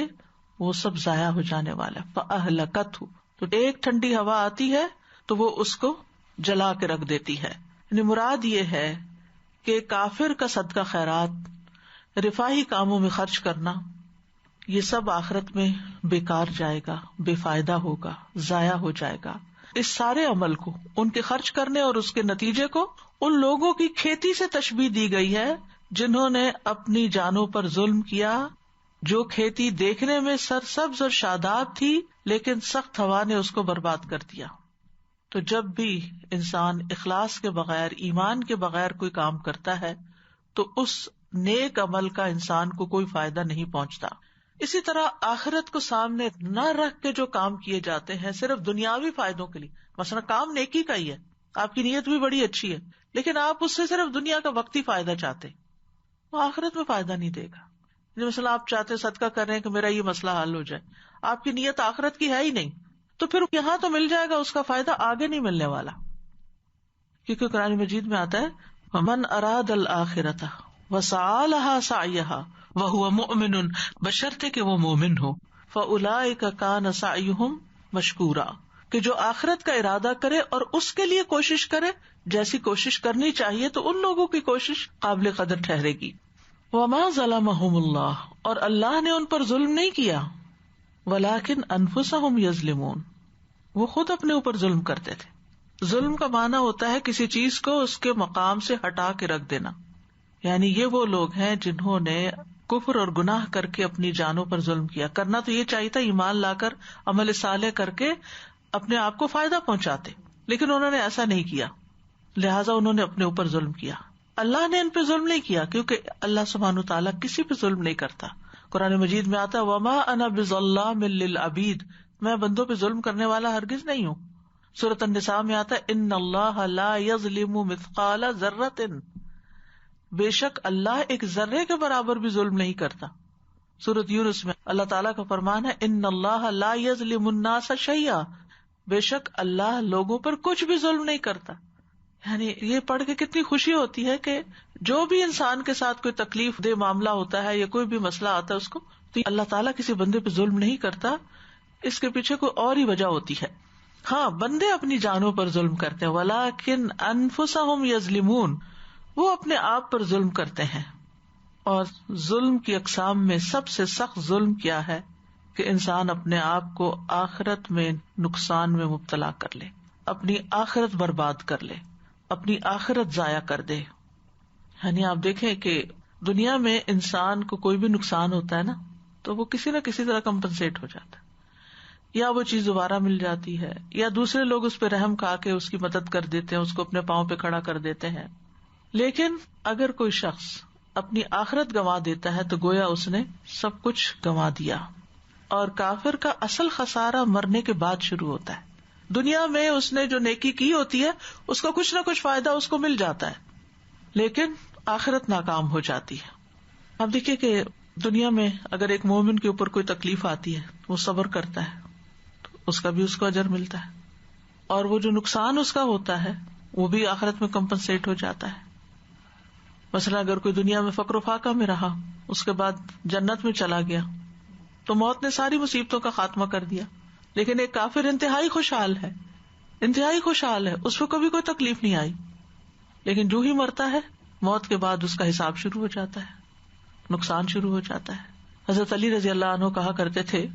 [SPEAKER 1] وہ سب ضائع ہو جانے والا ہے۔ فَأَهْلَكَتْهُ، تو ایک ٹھنڈی ہوا آتی ہے تو وہ اس کو جلا کے رکھ دیتی ہے۔ یعنی مراد یہ ہے کہ کافر کا صدقہ خیرات، رفاہی کاموں میں خرچ کرنا، یہ سب آخرت میں بیکار جائے گا، بے فائدہ ہوگا، ضائع ہو جائے گا۔ اس سارے عمل کو، ان کے خرچ کرنے اور اس کے نتیجے کو، ان لوگوں کی کھیتی سے تشبیہ دی گئی ہے جنہوں نے اپنی جانوں پر ظلم کیا، جو کھیتی دیکھنے میں سرسبز اور شاداب تھی لیکن سخت ہوا نے اس کو برباد کر دیا۔ تو جب بھی انسان اخلاص کے بغیر، ایمان کے بغیر کوئی کام کرتا ہے تو اس نیک عمل کا انسان کو کوئی فائدہ نہیں پہنچتا۔ اسی طرح آخرت کو سامنے نہ رکھ کے جو کام کیے جاتے ہیں صرف دنیاوی فائدوں کے لیے، مثلا کام نیکی کا ہی ہے، آپ کی نیت بھی بڑی اچھی ہے، لیکن آپ اس سے صرف دنیا کا وقتی فائدہ چاہتے، وہ آخرت میں فائدہ نہیں دے گا۔ مثلا آپ چاہتے صدقہ کر رہے ہیں کہ میرا یہ مسئلہ حل ہو جائے، آپ کی نیت آخرت کی ہے ہی نہیں، تو پھر یہاں تو مل جائے گا، اس کا فائدہ آگے نہیں ملنے والا، کیونکہ قرآن مجید میں آتا ہے وَمَنْ أَرَادَ الْآخِرَةَ وَسَعَى لَهَا سَعْيَهَا وَهُوَ مُؤْمِنٌ، بشرطے کہ وہ مومن ہو، فَأُولَٰئِكَ كَانَ سَعْيُهُمْ مَشْكُورًا، کہ جو آخرت کا ارادہ کرے اور اس کے لیے کوشش کرے جیسی کوشش کرنی چاہیے، تو ان لوگوں کی کوشش قابل قدر ٹھہرے گی۔ وَمَا ظَلَمَهُمُ اللَّهُ، اور اللہ نے ان پر ظلم نہیں کیا، وَلَٰكِنْ أَنفُسَهُمْ يَظْلِمُونَ، وہ خود اپنے اوپر ظلم کرتے تھے۔ ظلم کا معنی ہوتا ہے کسی چیز کو اس کے مقام سے ہٹا کے رکھ دینا، یعنی یہ وہ لوگ ہیں جنہوں نے کفر اور گناہ کر کے اپنی جانوں پر ظلم کیا۔ کرنا تو یہ چاہیے تھا ایمان لا کر عمل صالح کر کے اپنے آپ کو فائدہ پہنچاتے، لیکن انہوں نے ایسا نہیں کیا، لہٰذا انہوں نے اپنے اوپر ظلم کیا۔ اللہ نے ان پہ ظلم نہیں کیا، کیونکہ اللہ سبحانہ وتعالیٰ کسی پہ ظلم نہیں کرتا۔ قرآن مجید میں آتا ہے وما انا بظلام للعبید، میں بندوں پہ ظلم کرنے والا ہرگز نہیں ہوں۔ سورۃ النساء میں آتا ہے ان اللہ لا یظلم مثقال ذرۃ، بے شک اللہ ایک ذرے کے برابر بھی ظلم نہیں کرتا۔ سورۃ یونس میں اللہ تعالیٰ کا فرمان ہے ان اللہ لا یظلم الناس شیئا، بے شک اللہ لوگوں پر کچھ بھی ظلم نہیں کرتا۔ یعنی یہ پڑھ کے کتنی خوشی ہوتی ہے کہ جو بھی انسان کے ساتھ کوئی تکلیف دہ معاملہ ہوتا ہے یا کوئی بھی مسئلہ آتا ہے اس کو، تو اللہ تعالیٰ کسی بندے پہ ظلم نہیں کرتا، اس کے پیچھے کوئی اور ہی وجہ ہوتی ہے۔ ہاں، بندے اپنی جانوں پر ظلم کرتے ہیں، وَلَٰكِنْ أَنفُسَهُمْ يَظْلِمُونَ، وہ اپنے آپ پر ظلم کرتے ہیں۔ اور ظلم کی اقسام میں سب سے سخت ظلم کیا ہے کہ انسان اپنے آپ کو آخرت میں نقصان میں مبتلا کر لے، اپنی آخرت برباد کر لے، اپنی آخرت ضائع کر دے۔ یعنی آپ دیکھیں کہ دنیا میں انسان کو کوئی بھی نقصان ہوتا ہے نا، تو وہ کسی نہ کسی طرح کمپنسیٹ ہو جاتا ہے، یا وہ چیز دوبارہ مل جاتی ہے، یا دوسرے لوگ اس پہ رحم کھا کے اس کی مدد کر دیتے ہیں، اس کو اپنے پاؤں پہ کھڑا کر دیتے ہیں۔ لیکن اگر کوئی شخص اپنی آخرت گنوا دیتا ہے تو گویا اس نے سب کچھ گنوا دیا۔ اور کافر کا اصل خسارہ مرنے کے بعد شروع ہوتا ہے۔ دنیا میں اس نے جو نیکی کی ہوتی ہے اس کا کچھ نہ کچھ فائدہ اس کو مل جاتا ہے، لیکن آخرت ناکام ہو جاتی ہے۔ اب دیکھیے کہ دنیا میں اگر ایک مومن کے اوپر کوئی تکلیف آتی ہے، وہ صبر کرتا ہے، تو اس کا بھی اس کو اجر ملتا ہے، اور وہ جو نقصان اس کا ہوتا ہے وہ بھی آخرت میں کمپنسیٹ ہو جاتا ہے۔ مثلا اگر کوئی دنیا میں فقر و فاقہ میں رہا، اس کے بعد جنت میں چلا گیا، تو موت نے ساری مصیبتوں کا خاتمہ کر دیا۔ لیکن ایک کافر انتہائی خوشحال ہے، انتہائی خوشحال ہے، اس کو کبھی کوئی تکلیف نہیں آئی، لیکن جو ہی مرتا ہے موت کے بعد اس کا حساب شروع ہو جاتا ہے، نقصان شروع ہو جاتا ہے۔ حضرت علی رضی اللہ عنہ کہا کرتے تھے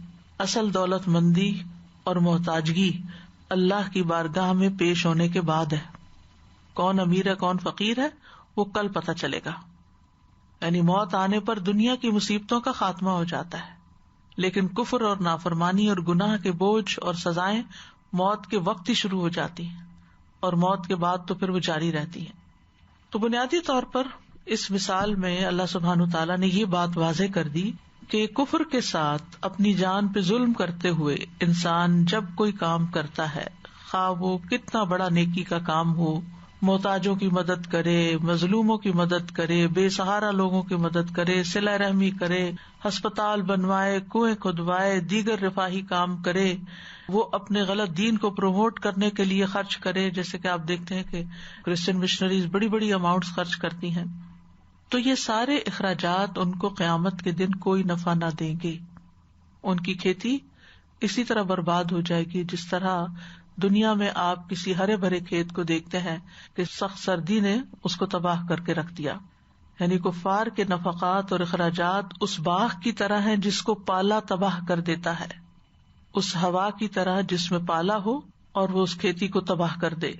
[SPEAKER 1] اصل دولت مندی اور محتاجگی اللہ کی بارگاہ میں پیش ہونے کے بعد ہے، کون امیر ہے کون فقیر ہے وہ کل پتہ چلے گا۔ یعنی موت آنے پر دنیا کی مصیبتوں کا خاتمہ ہو جاتا ہے، لیکن کفر اور نافرمانی اور گناہ کے بوجھ اور سزائیں موت کے وقت ہی شروع ہو جاتی ہیں، اور موت کے بعد تو پھر وہ جاری رہتی ہیں۔ تو بنیادی طور پر اس مثال میں اللہ سبحانہ وتعالیٰ نے یہ بات واضح کر دی کہ کفر کے ساتھ اپنی جان پہ ظلم کرتے ہوئے انسان جب کوئی کام کرتا ہے، خواہ وہ کتنا بڑا نیکی کا کام ہو، محتاجوں کی مدد کرے، مظلوموں کی مدد کرے، بے سہارا لوگوں کی مدد کرے، صلہ رحمی کرے، ہسپتال بنوائے، کنویں کھدوائے، دیگر رفاہی کام کرے، وہ اپنے غلط دین کو پروموٹ کرنے کے لیے خرچ کرے، جیسے کہ آپ دیکھتے ہیں کہ کرسچن مشنریز بڑی بڑی اماؤنٹس خرچ کرتی ہیں، تو یہ سارے اخراجات ان کو قیامت کے دن کوئی نفع نہ دیں گے۔ ان کی کھیتی اسی طرح برباد ہو جائے گی جس طرح دنیا میں آپ کسی ہرے بھرے کھیت کو دیکھتے ہیں کہ سخت سردی نے اس کو تباہ کر کے رکھ دیا۔ یعنی کفار کے نفقات اور اخراجات اس باغ کی طرح ہیں جس کو پالا تباہ کر دیتا ہے، اس ہوا کی طرح جس میں پالا ہو اور وہ اس کھیتی کو تباہ کر دے۔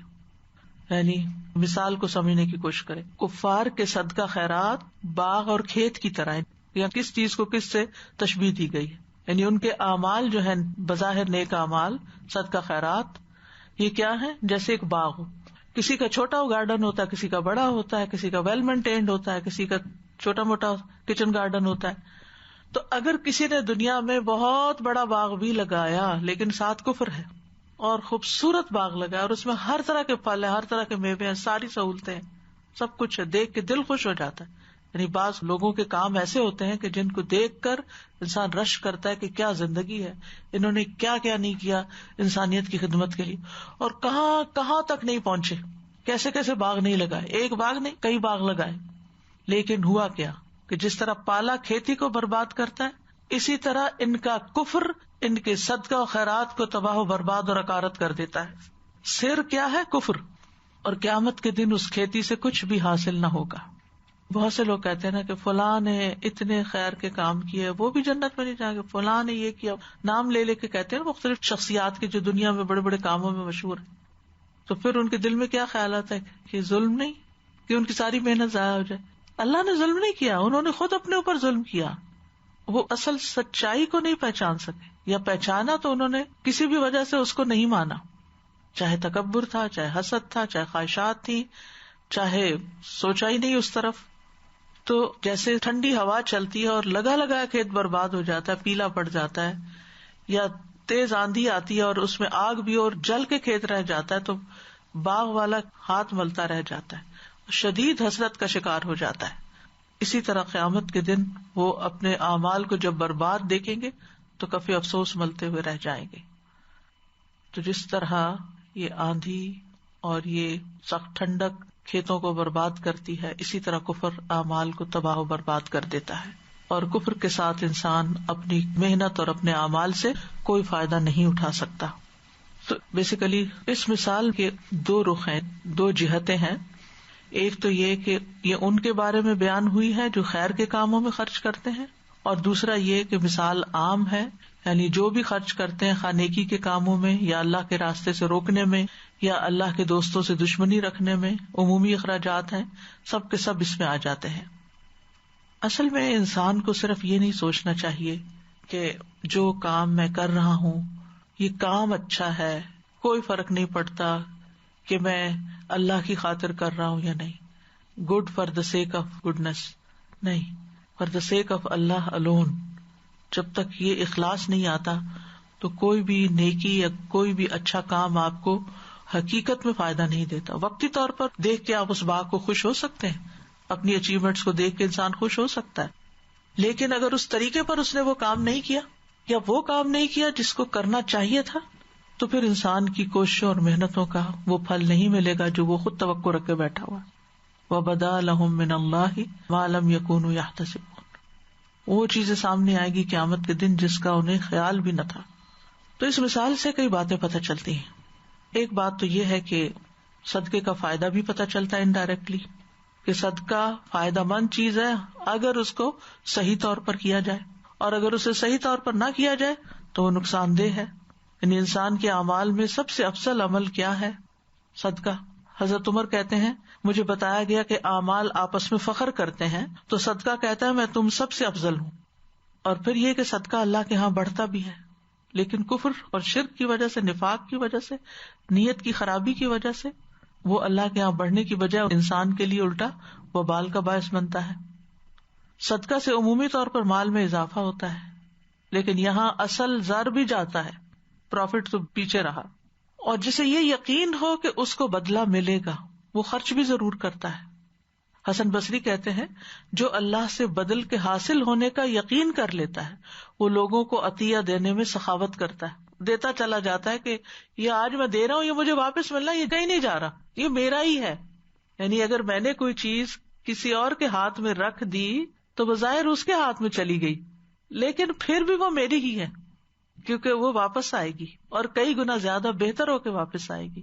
[SPEAKER 1] یعنی مثال کو سمجھنے کی کوشش کریں، کفار کے صدقہ خیرات باغ اور کھیت کی طرح ہیں، یا کس چیز کو کس سے تشبیہ دی گئی ہے، یعنی ان کے اعمال جو ہیں بظاہر نیک اعمال، صدقہ خیرات، یہ کیا ہے؟ جیسے ایک باغ ہو، کسی کا چھوٹا گارڈن ہوتا ہے، کسی کا بڑا ہوتا ہے، کسی کا ویل مینٹینڈ ہوتا ہے، کسی کا چھوٹا موٹا کچن گارڈن ہوتا ہے۔ تو اگر کسی نے دنیا میں بہت بڑا باغ بھی لگایا لیکن ساتھ کفر ہے، اور خوبصورت باغ لگایا اور اس میں ہر طرح کے پھل ہیں، ہر طرح کے میوے ہیں، ساری سہولتیں ہیں، سب کچھ ہے، دیکھ کے دل خوش ہو جاتا ہے، یعنی بعض لوگوں کے کام ایسے ہوتے ہیں کہ جن کو دیکھ کر انسان رشک کرتا ہے کہ کیا زندگی ہے، انہوں نے کیا کیا نہیں کیا انسانیت کی خدمت کے لیے، اور کہاں کہاں تک نہیں پہنچے، کیسے کیسے باغ نہیں لگائے، ایک باغ نہیں کئی باغ لگائے. لیکن ہوا کیا کہ جس طرح پالا کھیتی کو برباد کرتا ہے، اسی طرح ان کا کفر ان کے صدقہ و خیرات کو تباہ و برباد اور اکارت کر دیتا ہے. سر کیا ہے؟ کفر. اور قیامت کے دن اس کھیتی سے کچھ بھی حاصل نہ ہوگا. بہت سے لوگ کہتے ہیں نا کہ فلاں نے اتنے خیر کے کام کیے، وہ بھی جنت میں نہیں جائیں گے، فلاں نے یہ کیا، نام لے لے کے کہتے ہیں مختلف شخصیات کے جو دنیا میں بڑے بڑے کاموں میں مشہور ہیں. تو پھر ان کے دل میں کیا خیالات ہے کہ ظلم نہیں، کہ ان کی ساری محنت ضائع ہو جائے. اللہ نے ظلم نہیں کیا، انہوں نے خود اپنے اوپر ظلم کیا. وہ اصل سچائی کو نہیں پہچان سکے، یا پہچانا تو انہوں نے کسی بھی وجہ سے اس کو نہیں مانا، چاہے تکبر تھا، چاہے حسد تھا، چاہے خواہشات تھی، چاہے سوچا ہی نہیں اس طرف. تو جیسے ٹھنڈی ہوا چلتی ہے اور لگا لگا کھیت برباد ہو جاتا ہے، پیلا پڑ جاتا ہے، یا تیز آندھی آتی ہے اور اس میں آگ بھی اور جل کے کھیت رہ جاتا ہے، تو باغ والا ہاتھ ملتا رہ جاتا ہے، شدید حسرت کا شکار ہو جاتا ہے. اسی طرح قیامت کے دن وہ اپنے اعمال کو جب برباد دیکھیں گے تو کافی افسوس ملتے ہوئے رہ جائیں گے. تو جس طرح یہ آندھی اور یہ سخت ٹھنڈک کھیتوں کو برباد کرتی ہے، اسی طرح کفر اعمال کو تباہ و برباد کر دیتا ہے. اور کفر کے ساتھ انسان اپنی محنت اور اپنے اعمال سے کوئی فائدہ نہیں اٹھا سکتا. تو بیسیکلی اس مثال کے دو رخ ہیں، دو جہتیں ہیں. ایک تو یہ کہ یہ ان کے بارے میں بیان ہوئی ہے جو خیر کے کاموں میں خرچ کرتے ہیں، اور دوسرا یہ کہ مثال عام ہے، یعنی جو بھی خرچ کرتے ہیں خواہ نیکی کے کاموں میں یا اللہ کے راستے سے روکنے میں یا اللہ کے دوستوں سے دشمنی رکھنے میں، عمومی اخراجات ہیں، سب کے سب اس میں آ جاتے ہیں. اصل میں انسان کو صرف یہ نہیں سوچنا چاہیے کہ جو کام میں کر رہا ہوں یہ کام اچھا ہے، کوئی فرق نہیں پڑتا کہ میں اللہ کی خاطر کر رہا ہوں یا نہیں، good for the sake of goodness, نہیں، for the sake of Allah alone. جب تک یہ اخلاص نہیں آتا تو کوئی بھی نیکی یا کوئی بھی اچھا کام آپ کو حقیقت میں فائدہ نہیں دیتا. وقتی طور پر دیکھ کے آپ اس بات کو خوش ہو سکتے ہیں، اپنی اچیومنٹس کو دیکھ کے انسان خوش ہو سکتا ہے، لیکن اگر اس طریقے پر اس نے وہ کام نہیں کیا یا وہ کام نہیں کیا جس کو کرنا چاہیے تھا، تو پھر انسان کی کوششوں اور محنتوں کا وہ پھل نہیں ملے گا جو وہ خود توقع رکھ کے بیٹھا ہوا. وَبَدَا لَهُم مِّنَ اللَّهِ مَا لَمْ يَكُونُوا يَحْتَسِبُونَ، وہ چیزیں سامنے آئے گی قیامت کے دن جس کا انہیں خیال بھی نہ تھا. تو اس مثال سے کئی باتیں پتہ چلتی ہیں. ایک بات تو یہ ہے کہ صدقے کا فائدہ بھی پتہ چلتا ہے انڈائریکٹلی، کہ صدقہ فائدہ مند چیز ہے اگر اس کو صحیح طور پر کیا جائے، اور اگر اسے صحیح طور پر نہ کیا جائے تو وہ نقصان دہ ہے. یعنی انسان کے اعمال میں سب سے افضل عمل کیا ہے؟ صدقہ. حضرت عمر کہتے ہیں مجھے بتایا گیا کہ اعمال آپس میں فخر کرتے ہیں تو صدقہ کہتا ہے میں تم سب سے افضل ہوں. اور پھر یہ کہ صدقہ اللہ کے ہاں بڑھتا بھی ہے، لیکن کفر اور شرک کی وجہ سے، نفاق کی وجہ سے، نیت کی خرابی کی وجہ سے وہ اللہ کے ہاں بڑھنے کی بجائے انسان کے لیے الٹا وبال کا باعث بنتا ہے. صدقہ سے عمومی طور پر مال میں اضافہ ہوتا ہے، لیکن یہاں اصل زر بھی جاتا ہے، پروفٹ تو پیچھے رہا. اور جسے یہ یقین ہو کہ اس کو بدلہ ملے گا وہ خرچ بھی ضرور کرتا ہے. حسن بصری کہتے ہیں جو اللہ سے بدل کے حاصل ہونے کا یقین کر لیتا ہے وہ لوگوں کو عطیہ دینے میں سخاوت کرتا ہے، دیتا چلا جاتا ہے کہ یہ آج میں دے رہا ہوں، یہ مجھے واپس ملنا، یہ کہیں نہیں جا رہا، یہ میرا ہی ہے. یعنی اگر میں نے کوئی چیز کسی اور کے ہاتھ میں رکھ دی تو بظاہر اس کے ہاتھ میں چلی گئی، لیکن پھر بھی وہ میری ہی ہے، کیونکہ وہ واپس آئے گی اور کئی گنا زیادہ بہتر ہو کے واپس آئے گی.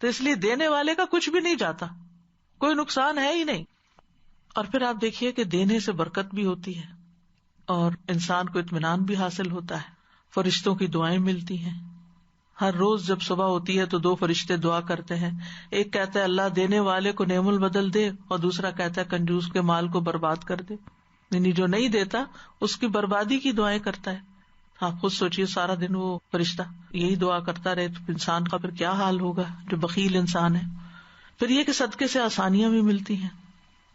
[SPEAKER 1] تو اس لیے دینے والے کا کچھ بھی نہیں جاتا، کوئی نقصان ہے ہی نہیں. اور پھر آپ دیکھیے کہ دینے سے برکت بھی ہوتی ہے اور انسان کو اطمینان بھی حاصل ہوتا ہے، فرشتوں کی دعائیں ملتی ہیں. ہر روز جب صبح ہوتی ہے تو دو فرشتے دعا کرتے ہیں، ایک کہتا ہے اللہ دینے والے کو نعم البدل دے، اور دوسرا کہتا ہے کنجوس کے مال کو برباد کر دے. یعنی جو نہیں دیتا اس کی بربادی کی دعائیں کرتا ہے. آپ خود سوچیے سارا دن وہ فرشتہ یہی دعا کرتا رہے تو انسان کا پھر کیا حال ہوگا جو بخیل انسان ہے. پھر یہ کہ صدقے سے آسانیاں بھی ملتی ہیں.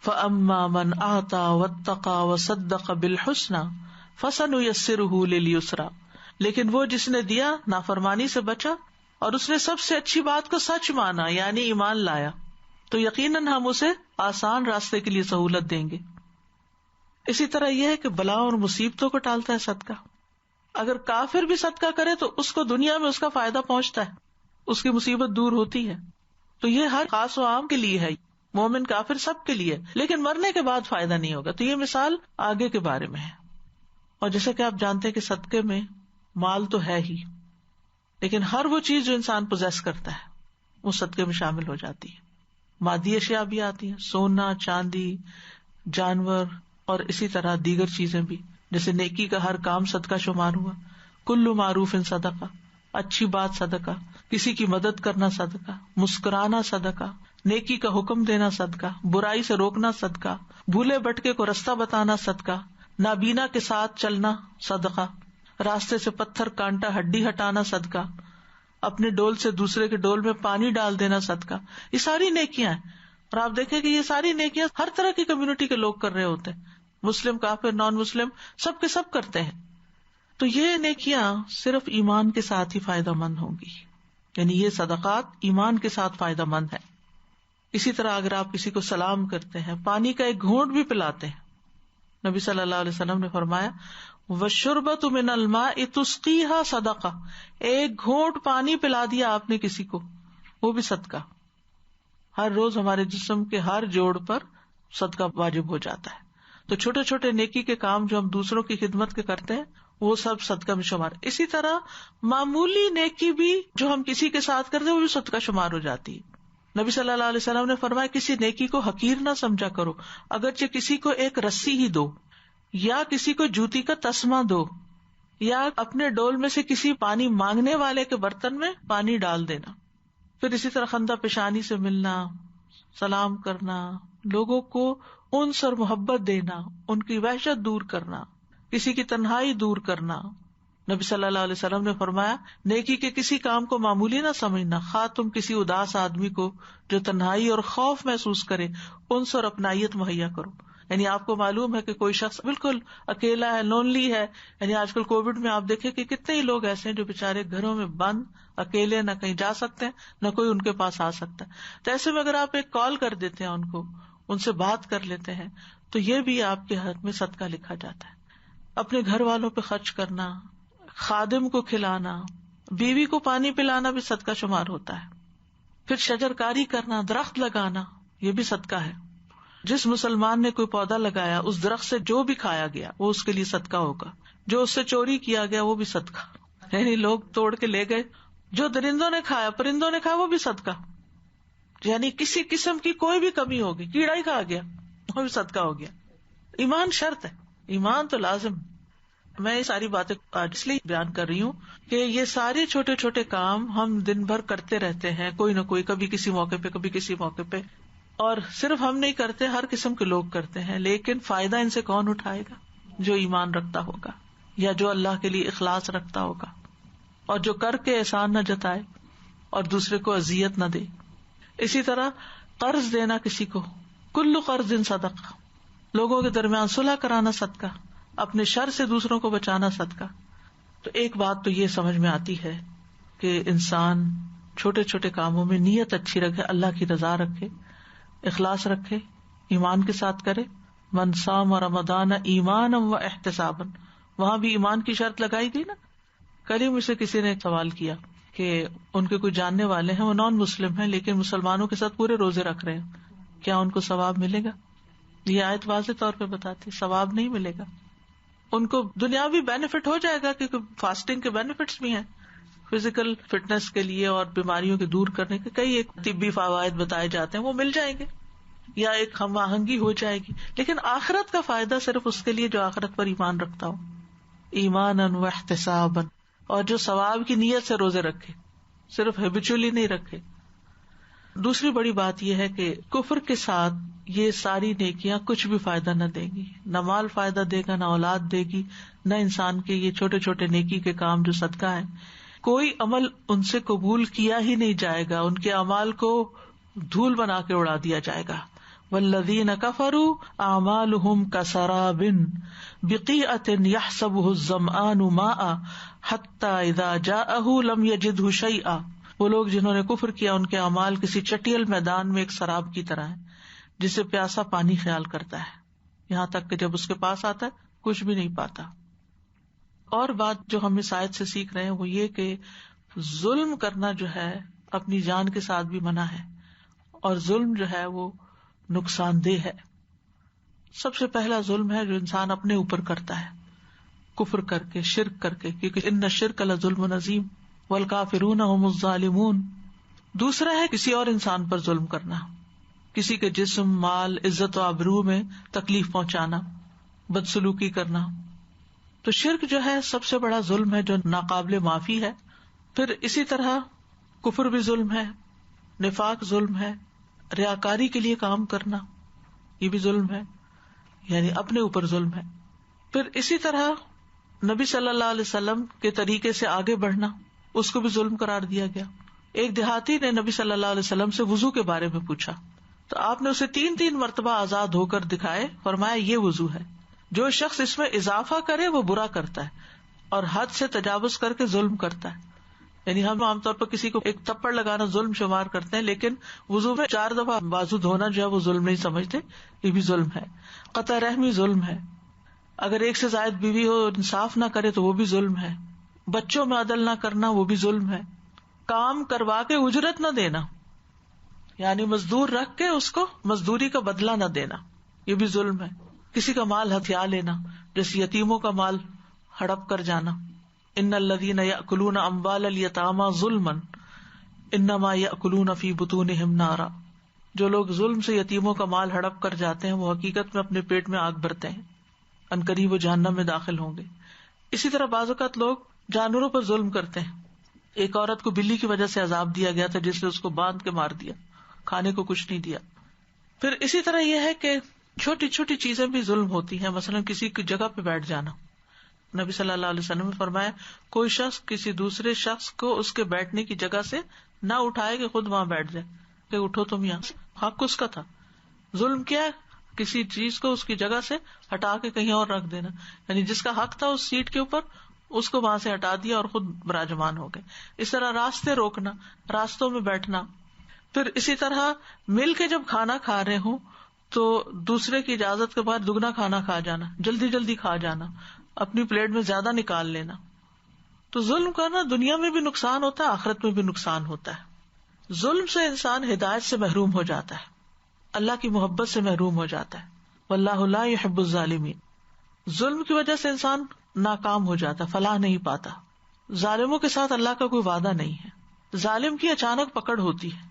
[SPEAKER 1] فَأَمَّا مَنْ أَعْطَى وَاتَّقَى وَصَدَّقَ بِالْحُسْنَى فَسَنُيَسِّرُهُ لِلْيُسْرَى، لیکن وہ جس نے دیا، نافرمانی سے بچا اور اس نے سب سے اچھی بات کو سچ مانا یعنی ایمان لایا، تو یقیناً ہم اسے آسان راستے کے لیے سہولت دیں گے. اسی طرح یہ ہے کہ بلاؤں اور مصیبتوں کو ٹالتا ہے صدقہ. اگر کافر بھی صدقہ کرے تو اس کو دنیا میں اس کا فائدہ پہنچتا ہے, اس کی مصیبت دور ہوتی ہے. تو یہ ہر خاص و عام کے لیے ہے, مومن کافر سب کے لیے, لیکن مرنے کے بعد فائدہ نہیں ہوگا. تو یہ مثال آگے کے بارے میں ہے. اور جیسا کہ آپ جانتے ہیں کہ صدقے میں مال تو ہے ہی, لیکن ہر وہ چیز جو انسان پوزیس کرتا ہے وہ صدقے میں شامل ہو جاتی ہے. مادی اشیاء بھی آتی ہیں, سونا, چاندی, جانور, اور اسی طرح دیگر چیزیں بھی. جیسے نیکی کا ہر کام صدقہ شمار ہوا. کل معروف صدقہ, اچھی بات صدقہ, کسی کی مدد کرنا صدقہ, مسکرانا صدقہ, نیکی کا حکم دینا صدقہ, برائی سے روکنا صدقہ, بھولے بھٹکے کو رستہ بتانا صدقہ, نابینا کے ساتھ چلنا صدقہ, راستے سے پتھر کانٹا ہڈی ہٹانا صدقہ, اپنے ڈول سے دوسرے کے ڈول میں پانی ڈال دینا صدقہ. یہ ساری نیکیاں ہیں. اور آپ دیکھیں کہ یہ ساری نیکیاں ہر طرح کی کمیونٹی کے لوگ کر رہے ہوتے ہیں, مسلم, کافر, نان مسلم, سب کے سب کرتے ہیں. تو یہ نیکیاں صرف ایمان کے ساتھ ہی فائدہ مند ہوں گی, یعنی یہ صدقات ایمان کے ساتھ فائدہ مند ہے. اسی طرح اگر آپ کسی کو سلام کرتے ہیں, پانی کا ایک گھونٹ بھی پلاتے ہیں, نبی صلی اللہ علیہ وسلم نے فرمایا وَالشُّرْبَةُ مِنَ الْمَاءِ تُسْقِيهَا صَدَقَةٌ, ایک گھونٹ پانی پلا دیا آپ نے کسی کو, وہ بھی صدقہ. ہر روز ہمارے جسم کے ہر جوڑ پر صدقہ واجب ہو جاتا ہے. تو چھوٹے چھوٹے نیکی کے کام جو ہم دوسروں کی خدمت کے کرتے ہیں وہ سب صدقہ میں شمار. اسی طرح معمولی نیکی بھی جو ہم کسی کے ساتھ کرتے ہیں وہ بھی صدقہ شمار ہو جاتی ہے. نبی صلی اللہ علیہ وسلم نے فرمایا کسی نیکی کو حقیر نہ سمجھا کرو, اگرچہ کسی کو ایک رسی ہی دو, یا کسی کو جوتی کا تسمہ دو, یا اپنے ڈول میں سے کسی پانی مانگنے والے کے برتن میں پانی ڈال دینا. پھر اسی طرح خندہ پیشانی سے ملنا, سلام کرنا, لوگوں کو انس اور محبت دینا, ان کی وحشت دور کرنا, کسی کی تنہائی دور کرنا. نبی صلی اللہ علیہ وسلم نے فرمایا نیکی کے کسی کام کو معمولی نہ سمجھنا, خواہ تم کسی اداس آدمی کو جو تنہائی اور خوف محسوس کرے انس اور اپنائیت مہیا کرو. یعنی آپ کو معلوم ہے کہ کوئی شخص بالکل اکیلا ہے, لونلی ہے. یعنی آج کل کووڈ میں آپ دیکھیں کہ کتنے ہی لوگ ایسے ہیں جو بےچارے گھروں میں بند, اکیلے, نہ کہیں جا سکتے ہیں, نہ کوئی ان کے پاس آ سکتا ہے. تو ایسے میں اگر آپ ایک کال کر دیتے ہیں ان کو, ان سے بات کر لیتے ہیں, تو یہ بھی آپ کے حق میں صدقہ لکھا جاتا ہے. اپنے گھر والوں پہ خرچ کرنا, خادم کو کھلانا, بیوی کو پانی پلانا بھی صدقہ شمار ہوتا ہے. پھر شجرکاری کرنا, درخت لگانا, یہ بھی صدقہ ہے. جس مسلمان نے کوئی پودا لگایا اس درخت سے جو بھی کھایا گیا وہ اس کے لیے صدقہ ہوگا, جو اس سے چوری کیا گیا وہ بھی صدقہ, یعنی لوگ توڑ کے لے گئے, جو درندوں نے کھایا, پرندوں نے کھایا, وہ بھی صدقہ. یعنی کسی قسم کی کوئی بھی کمی ہوگی, کیڑا ہی کھا گیا وہ بھی صدقہ ہو گیا. ایمان شرط ہے, ایمان تو لازم. میں یہ ساری باتیں آج اس لیے بیان کر رہی ہوں کہ یہ سارے چھوٹے چھوٹے کام ہم دن بھر کرتے رہتے ہیں, کوئی نہ کوئی, کبھی کسی موقع پہ, کبھی کسی موقع پہ, اور صرف ہم نہیں کرتے, ہر قسم کے لوگ کرتے ہیں. لیکن فائدہ ان سے کون اٹھائے گا؟ جو ایمان رکھتا ہوگا, یا جو اللہ کے لیے اخلاص رکھتا ہوگا, اور جو کر کے احسان نہ جتائے اور دوسرے کو اذیت نہ دے. اسی طرح قرض دینا کسی کو, کل قرض صدقہ, لوگوں کے درمیان صلح کرانا صدقہ, اپنے شر سے دوسروں کو بچانا صدقہ. تو ایک بات تو یہ سمجھ میں آتی ہے کہ انسان چھوٹے چھوٹے کاموں میں نیت اچھی رکھے, اللہ کی رضا رکھے, اخلاص رکھے, ایمان کے ساتھ کرے. من صام رمضان ایمانا و احتسابا, وہاں بھی ایمان کی شرط لگائی گئی نا. کل ہی مجھ سے کسی نے سوال کیا کہ ان کے کوئی جاننے والے ہیں, وہ نان مسلم ہیں لیکن مسلمانوں کے ساتھ پورے روزے رکھ رہے ہیں, کیا ان کو ثواب ملے گا؟ یہ آیت واضح طور پہ بتاتی ثواب نہیں ملے گا. ان کو دنیاوی بینیفٹ ہو جائے گا کیونکہ فاسٹنگ کے بینیفٹس بھی ہیں, فزیکل فٹنس کے لیے اور بیماریوں کے دور کرنے کے کئی ایک طبی فوائد بتائے جاتے ہیں, وہ مل جائیں گے, یا ایک ہم آہنگی ہو جائے گی. لیکن آخرت کا فائدہ صرف اس کے لیے جو آخرت پر ایمان رکھتا ہو, ایمانا و احتسابا, اور جو ثواب کی نیت سے روزے رکھے, صرف ہیبیچولی نہیں رکھے. دوسری بڑی بات یہ ہے کہ کفر کے ساتھ یہ ساری نیکیاں کچھ بھی فائدہ نہ دیں گی, نہ مال فائدہ دے گا, نہ اولاد دے گی, نہ انسان کے یہ چھوٹے چھوٹے نیکی کے کام جو صدقہ ہیں, کوئی عمل ان سے قبول کیا ہی نہیں جائے گا, ان کے اعمال کو دھول بنا کے اڑا دیا جائے گا. والذین کفروا اعمالهم کسراب بقیعة یحسبه الظمآن ماء حتی اذا جاءه لم یجدہ شیئا. وہ لوگ جنہوں نے کفر کیا ان کے اعمال کسی چٹیل میدان میں ایک سراب کی طرح ہیں جسے پیاسا پانی خیال کرتا ہے, یہاں تک کہ جب اس کے پاس آتا ہے کچھ بھی نہیں پاتا. اور بات جو ہم اس آیت سے سیکھ رہے ہیں وہ یہ کہ ظلم کرنا جو ہے اپنی جان کے ساتھ بھی منع ہے، اور ظلم جو ہے وہ نقصان دہ ہے. سب سے پہلا ظلم ہے جو انسان اپنے اوپر کرتا ہے، کفر کر کے، شرک کر کے، کیونکہ ان الشرک لظلم عظیم والکافرون هم الظالمون. دوسرا ہے کسی اور انسان پر ظلم کرنا، کسی کے جسم، مال، عزت و آبرو میں تکلیف پہنچانا، بدسلوکی کرنا. تو شرک جو ہے سب سے بڑا ظلم ہے جو ناقابل معافی ہے. پھر اسی طرح کفر بھی ظلم ہے، نفاق ظلم ہے، ریاکاری کے لیے کام کرنا یہ بھی ظلم ہے، یعنی اپنے اوپر ظلم ہے. پھر اسی طرح نبی صلی اللہ علیہ وسلم کے طریقے سے آگے بڑھنا، اس کو بھی ظلم قرار دیا گیا. ایک دیہاتی نے نبی صلی اللہ علیہ وسلم سے وضو کے بارے میں پوچھا تو آپ نے اسے 3 مرتبہ آزاد ہو کر دکھائے، فرمایا یہ وضو ہے. جو شخص اس میں اضافہ کرے وہ برا کرتا ہے اور حد سے تجاوز کر کے ظلم کرتا ہے. یعنی ہم عام طور پر کسی کو ایک تھپڑ لگانا ظلم شمار کرتے ہیں، لیکن وضو میں 4 دفعہ بازو دھونا جو ہے وہ ظلم نہیں سمجھتے، یہ بھی ظلم ہے. قطع رحمی ظلم ہے، اگر ایک سے زائد بیوی ہو انصاف نہ کرے تو وہ بھی ظلم ہے. بچوں میں عدل نہ کرنا وہ بھی ظلم ہے. کام کروا کے اجرت نہ دینا، یعنی مزدور رکھ کے اس کو مزدوری کا بدلہ نہ دینا، یہ بھی ظلم ہے. کسی کا مال ہتھیا لینا، جیسے یتیموں کا مال ہڑپ کر جانا. ان الذین یأکلون اموال الیتامی ظلما انما یأکلون فی بطونہم نارا. جو لوگ ظلم سے یتیموں کا مال ہڑپ کر جاتے ہیں وہ حقیقت میں اپنے پیٹ میں آگ بھرتے ہیں، عنقریب وہ جہنم میں داخل ہوں گے. اسی طرح بعض اوقات لوگ جانوروں پر ظلم کرتے ہیں. ایک عورت کو بلی کی وجہ سے عذاب دیا گیا تھا جس نے اس کو باندھ کے مار دیا، کھانے کو کچھ نہیں دیا. پھر اسی طرح یہ ہے کہ چھوٹی چھوٹی چیزیں بھی ظلم ہوتی ہیں. مثلا کسی کی جگہ پہ بیٹھ جانا، نبی صلی اللہ علیہ وسلم نے فرمایا کوئی شخص کسی دوسرے شخص کو اس کے بیٹھنے کی جگہ سے نہ اٹھائے کہ خود وہاں بیٹھ جائے کہ اٹھو تم یہاں سے. حق اس کا تھا. ظلم کیا ہے؟ کسی چیز کو اس کی جگہ سے ہٹا کے کہیں اور رکھ دینا، یعنی جس کا حق تھا اس سیٹ کے اوپر اس کو وہاں سے ہٹا دیا اور خود براجمان ہو گئے. اس طرح راستے روکنا، راستوں میں بیٹھنا. پھر اسی طرح مل کے جب کھانا کھا رہے ہوں تو دوسرے کی اجازت کے بعد دگنا کھانا کھا جانا، جلدی جلدی کھا جانا، اپنی پلیٹ میں زیادہ نکال لینا. تو ظلم کرنا دنیا میں بھی نقصان ہوتا ہے، آخرت میں بھی نقصان ہوتا ہے. ظلم سے انسان ہدایت سے محروم ہو جاتا ہے، اللہ کی محبت سے محروم ہو جاتا ہے. واللہ لا يحب الظالمین. ظلم کی وجہ سے انسان ناکام ہو جاتا، فلاح نہیں پاتا. ظالموں کے ساتھ اللہ کا کوئی وعدہ نہیں ہے. ظالم کی اچانک پکڑ ہوتی ہے،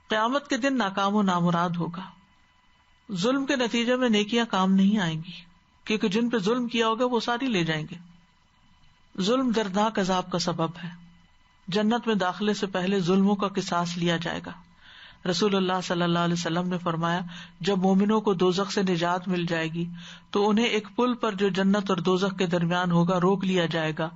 [SPEAKER 1] قیامت کے دن ناکام و نامراد ہوگا. ظلم کے نتیجے میں نیکیاں کام نہیں آئیں گی، کیونکہ جن پہ ظلم کیا ہوگا وہ ساری لے جائیں گے. ظلم دردناک عذاب کا سبب ہے. جنت میں داخلے سے پہلے ظلموں کا قصاص لیا جائے گا. رسول اللہ صلی اللہ علیہ وسلم نے فرمایا جب مومنوں کو دوزخ سے نجات مل جائے گی تو انہیں ایک پل پر جو جنت اور دوزخ کے درمیان ہوگا روک لیا جائے گا.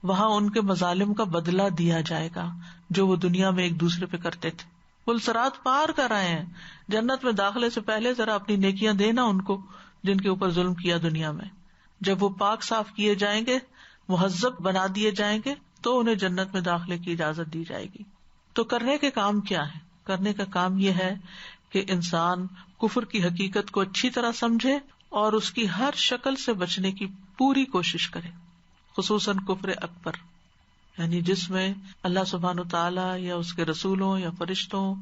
[SPEAKER 1] وہاں ان کے مظالم کا بدلہ دیا جائے گا جو وہ دنیا میں ایک دوسرے پہ کرتے تھے. پل صراط پار کر آئے ہیں، جنت میں داخلے سے پہلے ذرا اپنی نیکیاں دینا ان کو جن کے اوپر ظلم کیا دنیا میں. جب وہ پاک صاف کیے جائیں گے، مہذب بنا دیے جائیں گے تو انہیں جنت میں داخلے کی اجازت دی جائے گی. تو کرنے کے کام کیا ہے؟ کرنے کا کام یہ ہے کہ انسان کفر کی حقیقت کو اچھی طرح سمجھے اور اس کی ہر شکل سے بچنے کی پوری کوشش کرے، خصوصاً کفر اکبر، یعنی جس میں اللہ سبحانہ وتعالیٰ یا اس کے رسولوں یا فرشتوں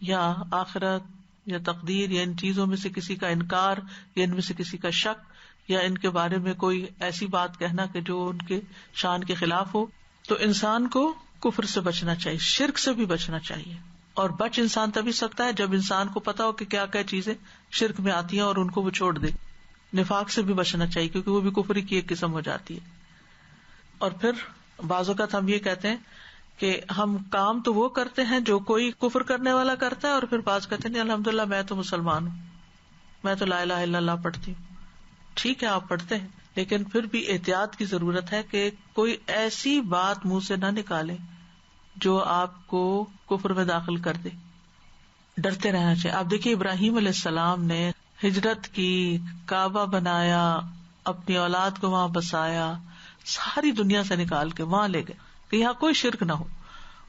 [SPEAKER 1] یا آخرت یا تقدیر یا ان چیزوں میں سے کسی کا انکار یا ان میں سے کسی کا شک یا ان کے بارے میں کوئی ایسی بات کہنا کہ جو ان کے شان کے خلاف ہو. تو انسان کو کفر سے بچنا چاہیے، شرک سے بھی بچنا چاہیے. اور بچ انسان تبھی سکتا ہے جب انسان کو پتا ہو کہ کیا کیا چیزیں شرک میں آتی ہیں اور ان کو وہ چھوڑ دے. نفاق سے بھی بچنا چاہیے کیونکہ وہ بھی کفر کی ایک قسم ہو جاتی ہے. اور پھر بعض اوقات ہم یہ کہتے ہیں کہ ہم کام تو وہ کرتے ہیں جو کوئی کفر کرنے والا کرتا ہے، اور پھر بعض کہتے ہیں الحمدللہ میں تو مسلمان ہوں، میں تو لا الہ الا اللہ پڑھتی ہوں. ٹھیک ہے آپ پڑھتے ہیں، لیکن پھر بھی احتیاط کی ضرورت ہے کہ کوئی ایسی بات منہ سے نہ نکالے جو آپ کو کفر میں داخل کر دے. ڈرتے رہنا چاہیے. آپ دیکھیے ابراہیم علیہ السلام نے ہجرت کی، کعبہ بنایا، اپنی اولاد کو وہاں بسایا، ساری دنیا سے نکال کے وہاں لے گئے کہ یہاں کوئی شرک نہ ہو.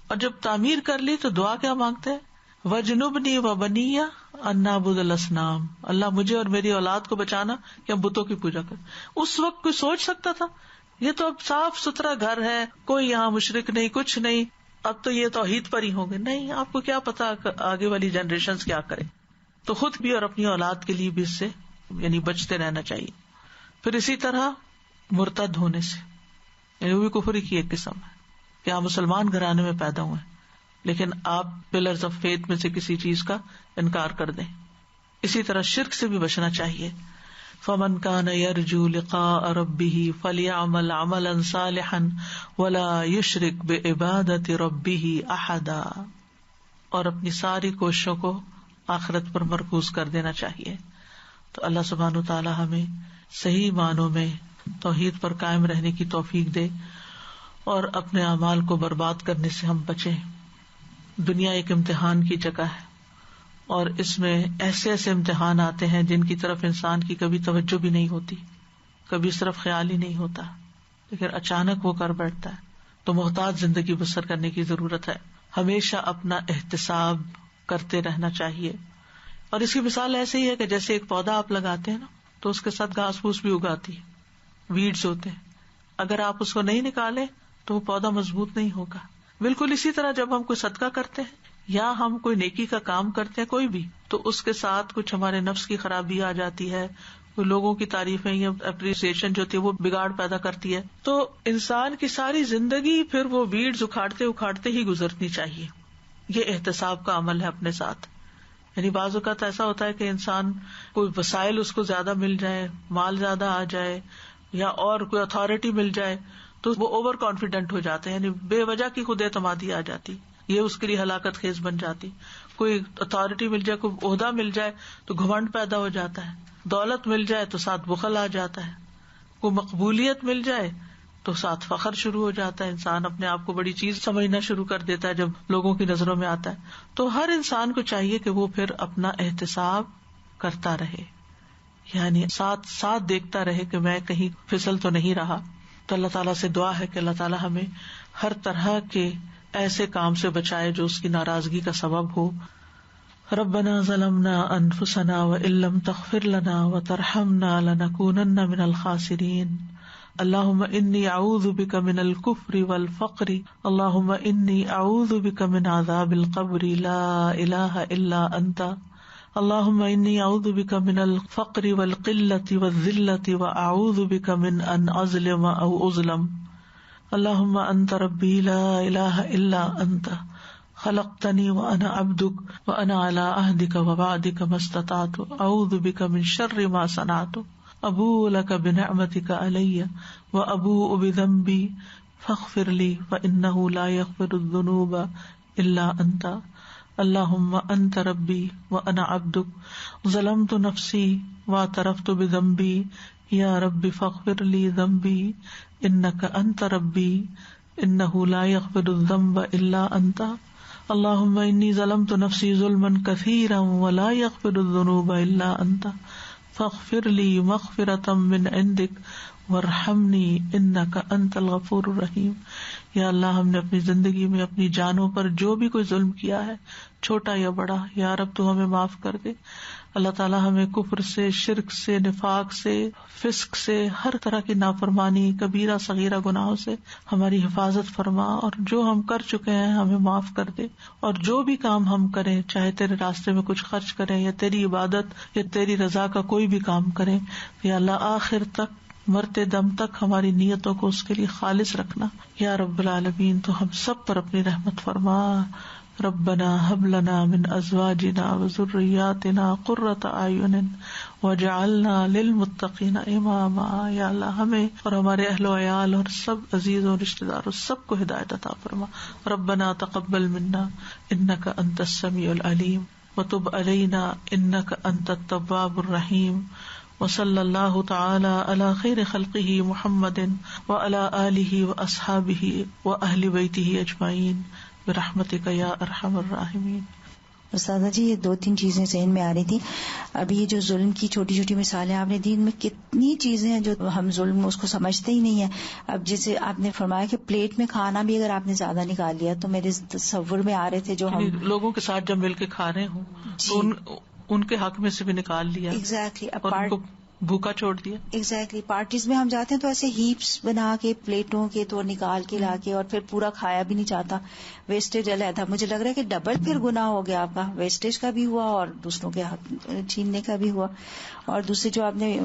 [SPEAKER 1] اور جب تعمیر کر لی تو دعا کیا مانگتے ہیں؟ وجنبنی وبنی ان نعبد الاصنام، اللہ مجھے اور میری اولاد کو بچانا کہ ہم بتوں کی پوجا کریں. اس وقت کوئی سوچ سکتا تھا؟ یہ تو اب صاف ستھرا گھر ہے، کوئی یہاں مشرک نہیں، کچھ نہیں، اب تو یہ توحید پر ہی ہوں گے. نہیں، آپ کو کیا پتا آگے والی جنریشن کیا کرے. تو خود بھی اور اپنی اولاد کے لیے بھی اس سے یعنی بچتے رہنا چاہیے. پھر اسی طرح مرتد ہونے سے، یعنی وہ بھی کفر کی ایک قسم ہے کہ آپ مسلمان گھرانے میں پیدا ہوئے لیکن آپ پلرز آف فیتھ میں سے کسی چیز کا انکار کر دیں. اسی طرح شرک سے بھی بچنا چاہیے. فمن کان یرجو لقاء ربہ فلیعمل عملا صالحا ولا یشرک بعبادۃ ربہ احدا، اور اپنی ساری کوششوں کو آخرت پر مرکوز کر دینا چاہیے. تو اللہ سبحانہ وتعالی ہمیں صحیح معنوں میں توحید پر قائم رہنے کی توفیق دے اور اپنے اعمال کو برباد کرنے سے ہم بچیں. دنیا ایک امتحان کی جگہ ہے اور اس میں ایسے ایسے امتحان آتے ہیں جن کی طرف انسان کی کبھی توجہ بھی نہیں ہوتی، کبھی اس طرف خیال ہی نہیں ہوتا، لیکن اچانک وہ کر بیٹھتا ہے. تو محتاط زندگی بسر کرنے کی ضرورت ہے. ہمیشہ اپنا احتساب کرتے رہنا چاہیے. اور اس کی مثال ایسے ہی ہے کہ جیسے ایک پودا آپ لگاتے ہیں نا تو اس کے ساتھ گھاس پھوس بھی اگاتی ہے، ویڈز ہوتے ہیں. اگر آپ اس کو نہیں نکالے تو وہ پودا مضبوط نہیں ہوگا. بالکل اسی طرح جب ہم کوئی صدقہ کرتے ہیں یا ہم کوئی نیکی کا کام کرتے ہیں کوئی بھی، تو اس کے ساتھ کچھ ہمارے نفس کی خرابی آ جاتی ہے، کوئی لوگوں کی تعریفیں یا اپریسیشن جو ہوتی ہے وہ بگاڑ پیدا کرتی ہے. تو انسان کی ساری زندگی پھر وہ ویڈز اکھاڑتے اکھاڑتے ہی گزرنی چاہیے. یہ احتساب کا عمل ہے اپنے ساتھ. یعنی بعض اوقات ایسا ہوتا ہے کہ انسان کوئی وسائل اس کو زیادہ مل جائے، مال زیادہ آ جائے یا اور کوئی اتھارٹی مل جائے تو وہ اوور کانفیڈنٹ ہو جاتے ہیں، یعنی بے وجہ کی خود اعتمادی آ جاتی، یہ اس کے لیے ہلاکت خیز بن جاتی. کوئی اتھارٹی مل جائے، کوئی عہدہ مل جائے تو گھمنڈ پیدا ہو جاتا ہے، دولت مل جائے تو ساتھ بخل آ جاتا ہے، کوئی مقبولیت مل جائے تو ساتھ فخر شروع ہو جاتا ہے. انسان اپنے آپ کو بڑی چیز سمجھنا شروع کر دیتا ہے جب لوگوں کی نظروں میں آتا ہے. تو ہر انسان کو چاہیے کہ وہ پھر اپنا احتساب کرتا رہے، یعنی ساتھ ساتھ دیکھتا رہے کہ میں کہیں پھسل تو نہیں رہا. تو اللہ تعالیٰ سے دعا ہے کہ اللہ تعالیٰ ہمیں ہر طرح کے ایسے کام سے بچائے جو اس کی ناراضگی کا سبب ہو. ربنا ظلمنا انفسنا وان لم تغفر لنا وترحمنا لنكونن من الخاسرین. اللهم انی اعوذ بک من الکفر والفقر. اللهم انی اعوذ بک من عذاب القبر لا الہ الا انت. اللهم انی اعوذ بک من الفقر والقلة والذلة واعوذ بک من ان اظلم او اظلم. اللهم انت ربی لا الہ الا انت خلقتنی وانا عبدک وانا علی عہدک ووعدک ما استطعت اعوذ بک من شر ما صنعت ابوء لک بنعمتک علی وابوء بذنبی فاغفر لی فانہ لا یغفر الذنوب الا انت. اللہم انت ربی وانا عبدک ظلمت نفسی واعترفت بذنبی یا رب فاغفر لی ذنبی انک انت ربی انہ لا یغفر الذنب الا انت. اللہم انی ظلمت نفسی ظلما کثیرا ولا یغفر الذنوب الا انت فاغفر لی مغفرۃ من عندک وارحمنی انک انت الغفور الرحیم. یا اللہ ہم نے اپنی زندگی میں اپنی جانوں پر جو بھی کوئی ظلم کیا ہے چھوٹا یا بڑا، یا رب تو ہمیں معاف کر دے. اللہ تعالیٰ ہمیں کفر سے، شرک سے، نفاق سے، فسق سے، ہر طرح کی نافرمانی، کبیرہ صغیرہ گناہوں سے ہماری حفاظت فرما، اور جو ہم کر چکے ہیں ہمیں معاف کر دے. اور جو بھی کام ہم کریں، چاہے تیرے راستے میں کچھ خرچ کریں یا تیری عبادت یا تیری رضا کا کوئی بھی کام کریں، یا اللہ آخر تک مرتے دم تک ہماری نیتوں کو اس کے لیے خالص رکھنا یا رب العالمین. تو ہم سب پر اپنی رحمت فرما. ربنا هب لنا من ازواجنا وذرياتنا قرة اعین واجعلنا للمتقین اماما. یا اللہ ہمیں اور ہمارے اہل و عیال اور سب عزیز و رشتہ داروں سب کو ہدایت عطا فرما. ربنا تقبل منا انک انت السمیع العلیم وتب علینا انک انت التواب الرحیم. وصلی اللہ تعالی علی خیر خلقہ محمد وعلی آلہ واصحابہ واہل بیتہ اجمعین برحمتک یا ارحم الراحمین.
[SPEAKER 3] استاذہ جی یہ 2-3 چیزیں ذہن میں آ رہی تھی. ابھی یہ جو ظلم کی چھوٹی چھوٹی مثالیں آپ نے دی، ان میں کتنی چیزیں ہیں جو ہم ظلم اس کو سمجھتے ہی نہیں ہیں. اب جیسے آپ نے فرمایا کہ پلیٹ میں کھانا بھی اگر آپ نے زیادہ نکال لیا، تو میرے تصور میں آ رہے تھے جو ہم
[SPEAKER 1] لوگوں کے ساتھ جب مل کے کھا رہے ہوں تو ان کے حق میں سے بھی نکال لیا.
[SPEAKER 3] ایگزیکٹلی.
[SPEAKER 1] اور ان کو بھوکا چھوڑ دیا.
[SPEAKER 3] ایگزیکٹلی. پارٹیز میں ہم جاتے ہیں تو ایسے ہیپس بنا کے پلیٹوں کے تو نکال کے لا کے، اور پھر پورا کھایا بھی نہیں چاہتا. ویسٹیج علیحدہ. مجھے لگ رہا ہے کہ ڈبل پھر گناہ ہو گیا آپ کا، ویسٹیج کا بھی ہوا اور دوسروں کے حق چھیننے کا بھی ہوا. اور دوسرے جو آپ نے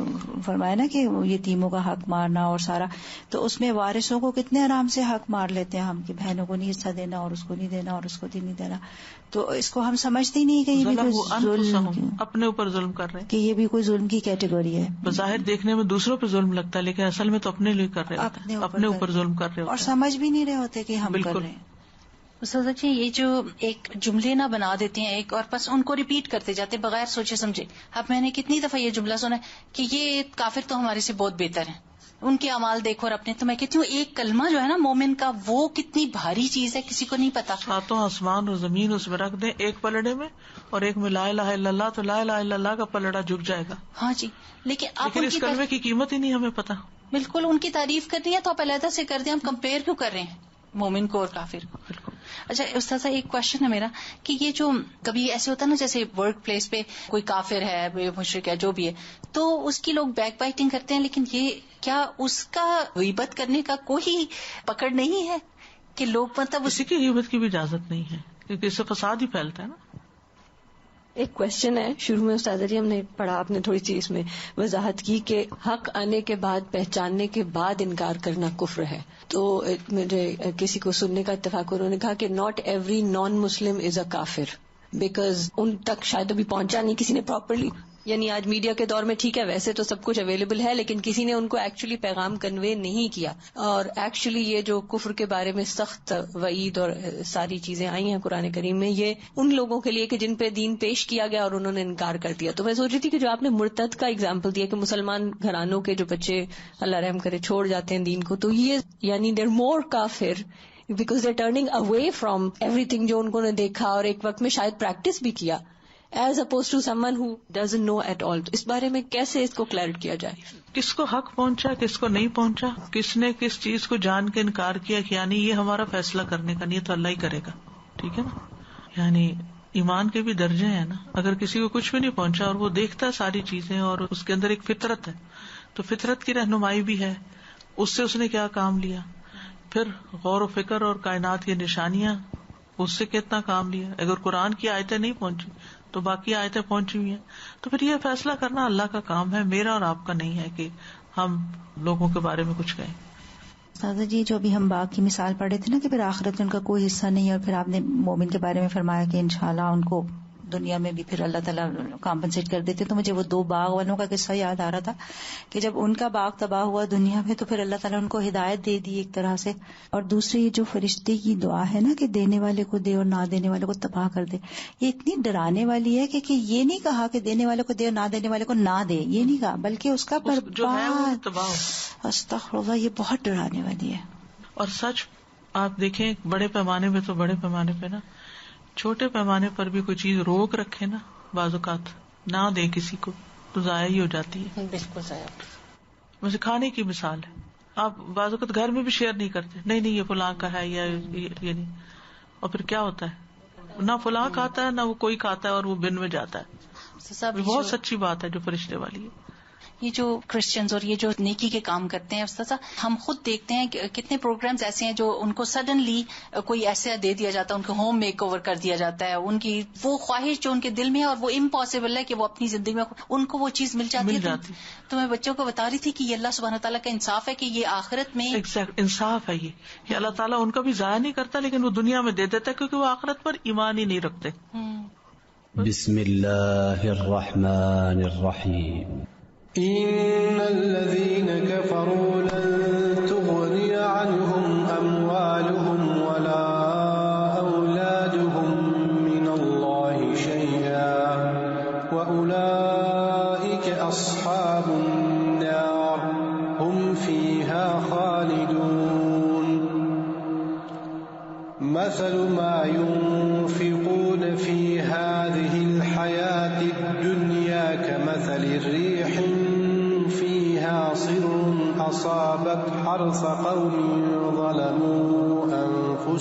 [SPEAKER 3] فرمایا نا کہ یتیموں کا حق مارنا اور سارا، تو اس میں وارثوں کو کتنے آرام سے حق مار لیتے ہیں ہم کہ بہنوں کو نہیں حصہ دینا اور اس کو نہیں دینا اور اس کو نہیں دینا. تو اس کو ہم سمجھتے ہی نہیں کہ یہ بھی کوئی ظلم،
[SPEAKER 1] اپنے اوپر ظلم کر رہے ہیں،
[SPEAKER 3] کہ یہ بھی کوئی ظلم کی کیٹیگری ہے.
[SPEAKER 1] بظاہر دیکھنے میں دوسروں پہ ظلم لگتا ہے لیکن اصل میں تو اپنے لیے کر رہے ہوتے ہیں، اپنے اوپر ظلم کر رہے ہوتے ہیں
[SPEAKER 3] اور سمجھ بھی نہیں رہے ہوتے کہ ہم کر رہے ہیں.
[SPEAKER 4] استاذہ جی یہ جو ایک جملے نہ بنا دیتے ہیں ایک، اور بس ان کو ریپیٹ کرتے جاتے بغیر سوچے سمجھے. اب میں نے کتنی دفعہ یہ جملہ سنا کہ یہ کافر تو ہمارے سے بہت بہتر ہیں، ان کے اعمال دیکھو اور اپنے. تو میں کہتی ہوں ایک کلمہ جو ہے نا مومن کا، وہ کتنی بھاری چیز ہے، کسی کو نہیں پتا.
[SPEAKER 1] ساتوں آسمان اور زمین اس میں رکھ دیں ایک پلڑے میں، اور ایک میں لا الہ الا اللہ، تو لا الہ الا اللہ کا پلڑا جھک جائے گا.
[SPEAKER 4] ہاں جی. لیکن
[SPEAKER 1] اس کلمے کی قیمت ہی نہیں ہمیں پتا.
[SPEAKER 4] بالکل. ان کی تعریف کرنی ہے تو آپ علیحدہ سے کر دیں، ہم کمپیئر کیوں کر رہے ہیں مومن کو اور کافر کو. اچھا استاذہ ایک کوشچن ہے میرا کہ یہ جو کبھی ایسے ہوتا ہے نا جیسے ورک پلیس پہ کوئی کافر ہے، مشرک ہے، جو بھی ہے، تو اس کی لوگ بیک بائٹنگ کرتے ہیں، لیکن یہ کیا اس کا غیبت کرنے کا کوئی پکڑ نہیں ہے کہ لوگ مطلب
[SPEAKER 1] کسی کی غیبت کی بھی اجازت نہیں ہے کیونکہ اس سے فساد ہی پھیلتا ہے نا.
[SPEAKER 5] ایک کوشچن ہے شروع میں استاد جی ہم نے پڑھا، آپ نے تھوڑی سی اس میں وضاحت کی کہ حق آنے کے بعد، پہچاننے کے بعد انکار کرنا کفر ہے. تو مجھے کسی کو سننے کا اتفاق، انہوں نے کہا کہ ناٹ ایوری نان مسلم از اے کافر، بیکاز ان تک شاید ابھی پہنچا نہیں کسی نے پراپرلی. یعنی آج میڈیا کے دور میں ٹھیک ہے ویسے تو سب کچھ اویلیبل ہے، لیکن کسی نے ان کو ایکچولی پیغام کنوے نہیں کیا. اور ایکچولی یہ جو کفر کے بارے میں سخت وعید اور ساری چیزیں آئی ہیں قرآن کریم میں، یہ ان لوگوں کے لیے کہ جن پہ دین پیش کیا گیا اور انہوں نے انکار کر دیا. تو میں سوچ رہی تھی کہ جو آپ نے مرتد کا اگزامپل دیا کہ مسلمان گھرانوں کے جو بچے اللہ رحم کرے چھوڑ جاتے ہیں دین کو، تو یہ یعنی دیر مور کافر because they turning away from every thing جو ان کو نے دیکھا اور ایک وقت میں شاید پریکٹس بھی کیا، as oppose to someone who doesn't know at all. تو اس بارے میں کیسے اس کو کلیئر کیا جائے؟
[SPEAKER 1] کس کو حق پہنچا، کس کو نہیں پہنچا، کس نے کس چیز کو جان کے انکار کیا، یعنی یہ ہمارا فیصلہ کرنے کا نہیں، تو اللہ ہی کرے گا. ٹھیک ہے نا. یعنی ایمان کے بھی درجے ہیں نا. اگر کسی کو کچھ بھی نہیں پہنچا اور وہ دیکھتا ہے ساری چیزیں اور اس کے اندر ایک فطرت ہے، تو فطرت کی رہنمائی بھی ہے، اس سے اس نے کیا کام لیا، پھر غور و فکر اور کائنات کی نشانیاں، اس سے کتنا کام لیا. اگر قرآن کی آیتیں نہیں پہنچی تو باقی آیتیں پہنچی ہوئی ہیں، تو پھر یہ فیصلہ کرنا اللہ کا کام ہے، میرا اور آپ کا نہیں ہے کہ ہم لوگوں کے بارے میں کچھ کہیں.
[SPEAKER 3] دادا جی جو ابھی ہم باغ کی مثال پڑھ رہے تھے نا کہ پھر آخرت میں ان کا کوئی حصہ نہیں ہے، اور پھر آپ نے مومن کے بارے میں فرمایا کہ انشاءاللہ ان کو دنیا میں بھی پھر اللہ تعالیٰ کمپنسیٹ کر دیتے. تو مجھے وہ 2 باغ والوں کا قصہ یاد آ رہا تھا کہ جب ان کا باغ تباہ ہوا دنیا میں تو پھر اللہ تعالیٰ ان کو ہدایت دے دی ایک طرح سے. اور دوسری یہ جو فرشتے کی دعا ہے نا کہ دینے والے کو دے اور نہ دینے والے کو تباہ کر دے، یہ اتنی ڈرانے والی ہے کہ یہ نہیں کہا کہ دینے والے کو دے اور نہ دینے والے کو نہ دے، یہ نہیں کہا، بلکہ اس کا برباد. استغفر اللہ، یہ بہت ڈرانے والی ہے.
[SPEAKER 1] اور سچ آپ دیکھیں بڑے پیمانے پہ، تو بڑے پیمانے پہ نا، چھوٹے پیمانے پر بھی کوئی چیز روک رکھے نا، بعض اوقات نہ دے کسی کو تو ضائع ہی ہو جاتی ہے.
[SPEAKER 4] بالکل ضائع.
[SPEAKER 1] مجھے کھانے کی مثال ہے، آپ بعض اوقات گھر میں بھی شیئر نہیں کرتے، نہیں یہ فلاں کا ہے یا یہ نہیں، اور پھر کیا ہوتا ہے، نہ فلاں کھاتا ہے نہ وہ کوئی کھاتا ہے اور وہ بن میں جاتا ہے. بہت سچی بات ہے جو فرشتے والی ہے.
[SPEAKER 4] یہ جو کرسچنز اور یہ جو نیکی کے کام کرتے ہیں استاذہ، ہم خود دیکھتے ہیں کہ کتنے پروگرامز ایسے ہیں جو ان کو سڈنلی کوئی ایسا دے دیا جاتا ہے، ان کو ہوم میک اوور کر دیا جاتا ہے، ان کی وہ خواہش جو ان کے دل میں ہے اور وہ امپاسبل ہے کہ وہ اپنی زندگی میں ان کو وہ چیز مل جاتی ہے. تو میں بچوں کو بتا رہی تھی کہ یہ اللہ سبحانہ تعالیٰ کا انصاف ہے کہ یہ آخرت میں
[SPEAKER 1] انصاف ہے، یہ کہ اللہ تعالیٰ ان کا بھی ضائع نہیں کرتا لیکن وہ دنیا میں دے دیتا ہے کیونکہ وہ آخرت پر ایمان ہی نہیں رکھتے.
[SPEAKER 6] بسم اللہ الرحمن الرحیم. إن الذين كفروا لن تغني عنهم أموالهم ولا أولادهم من الله شيئا وأولئك أصحاب النار هم فيها خالدون. مثل ما ينفقون في هذه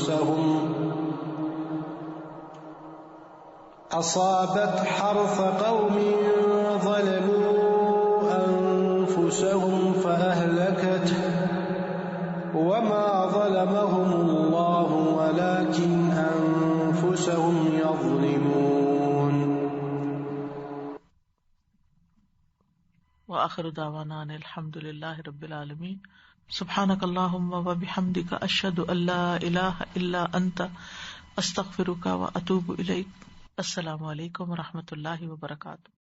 [SPEAKER 6] سر أصابت حرث قوم ظلموا أنفسهم فأهلكته وما ظلمهم الله ولكن أنفسهم يظلمون.
[SPEAKER 1] وآخر دعوانا ان الحمد للہ رب العالمین. سبحانک اللہم وبحمدک اشہد ان لا الہ الا انت استغفرک واتوب الیک. السلام علیکم ورحمۃ اللہ وبرکاتہ.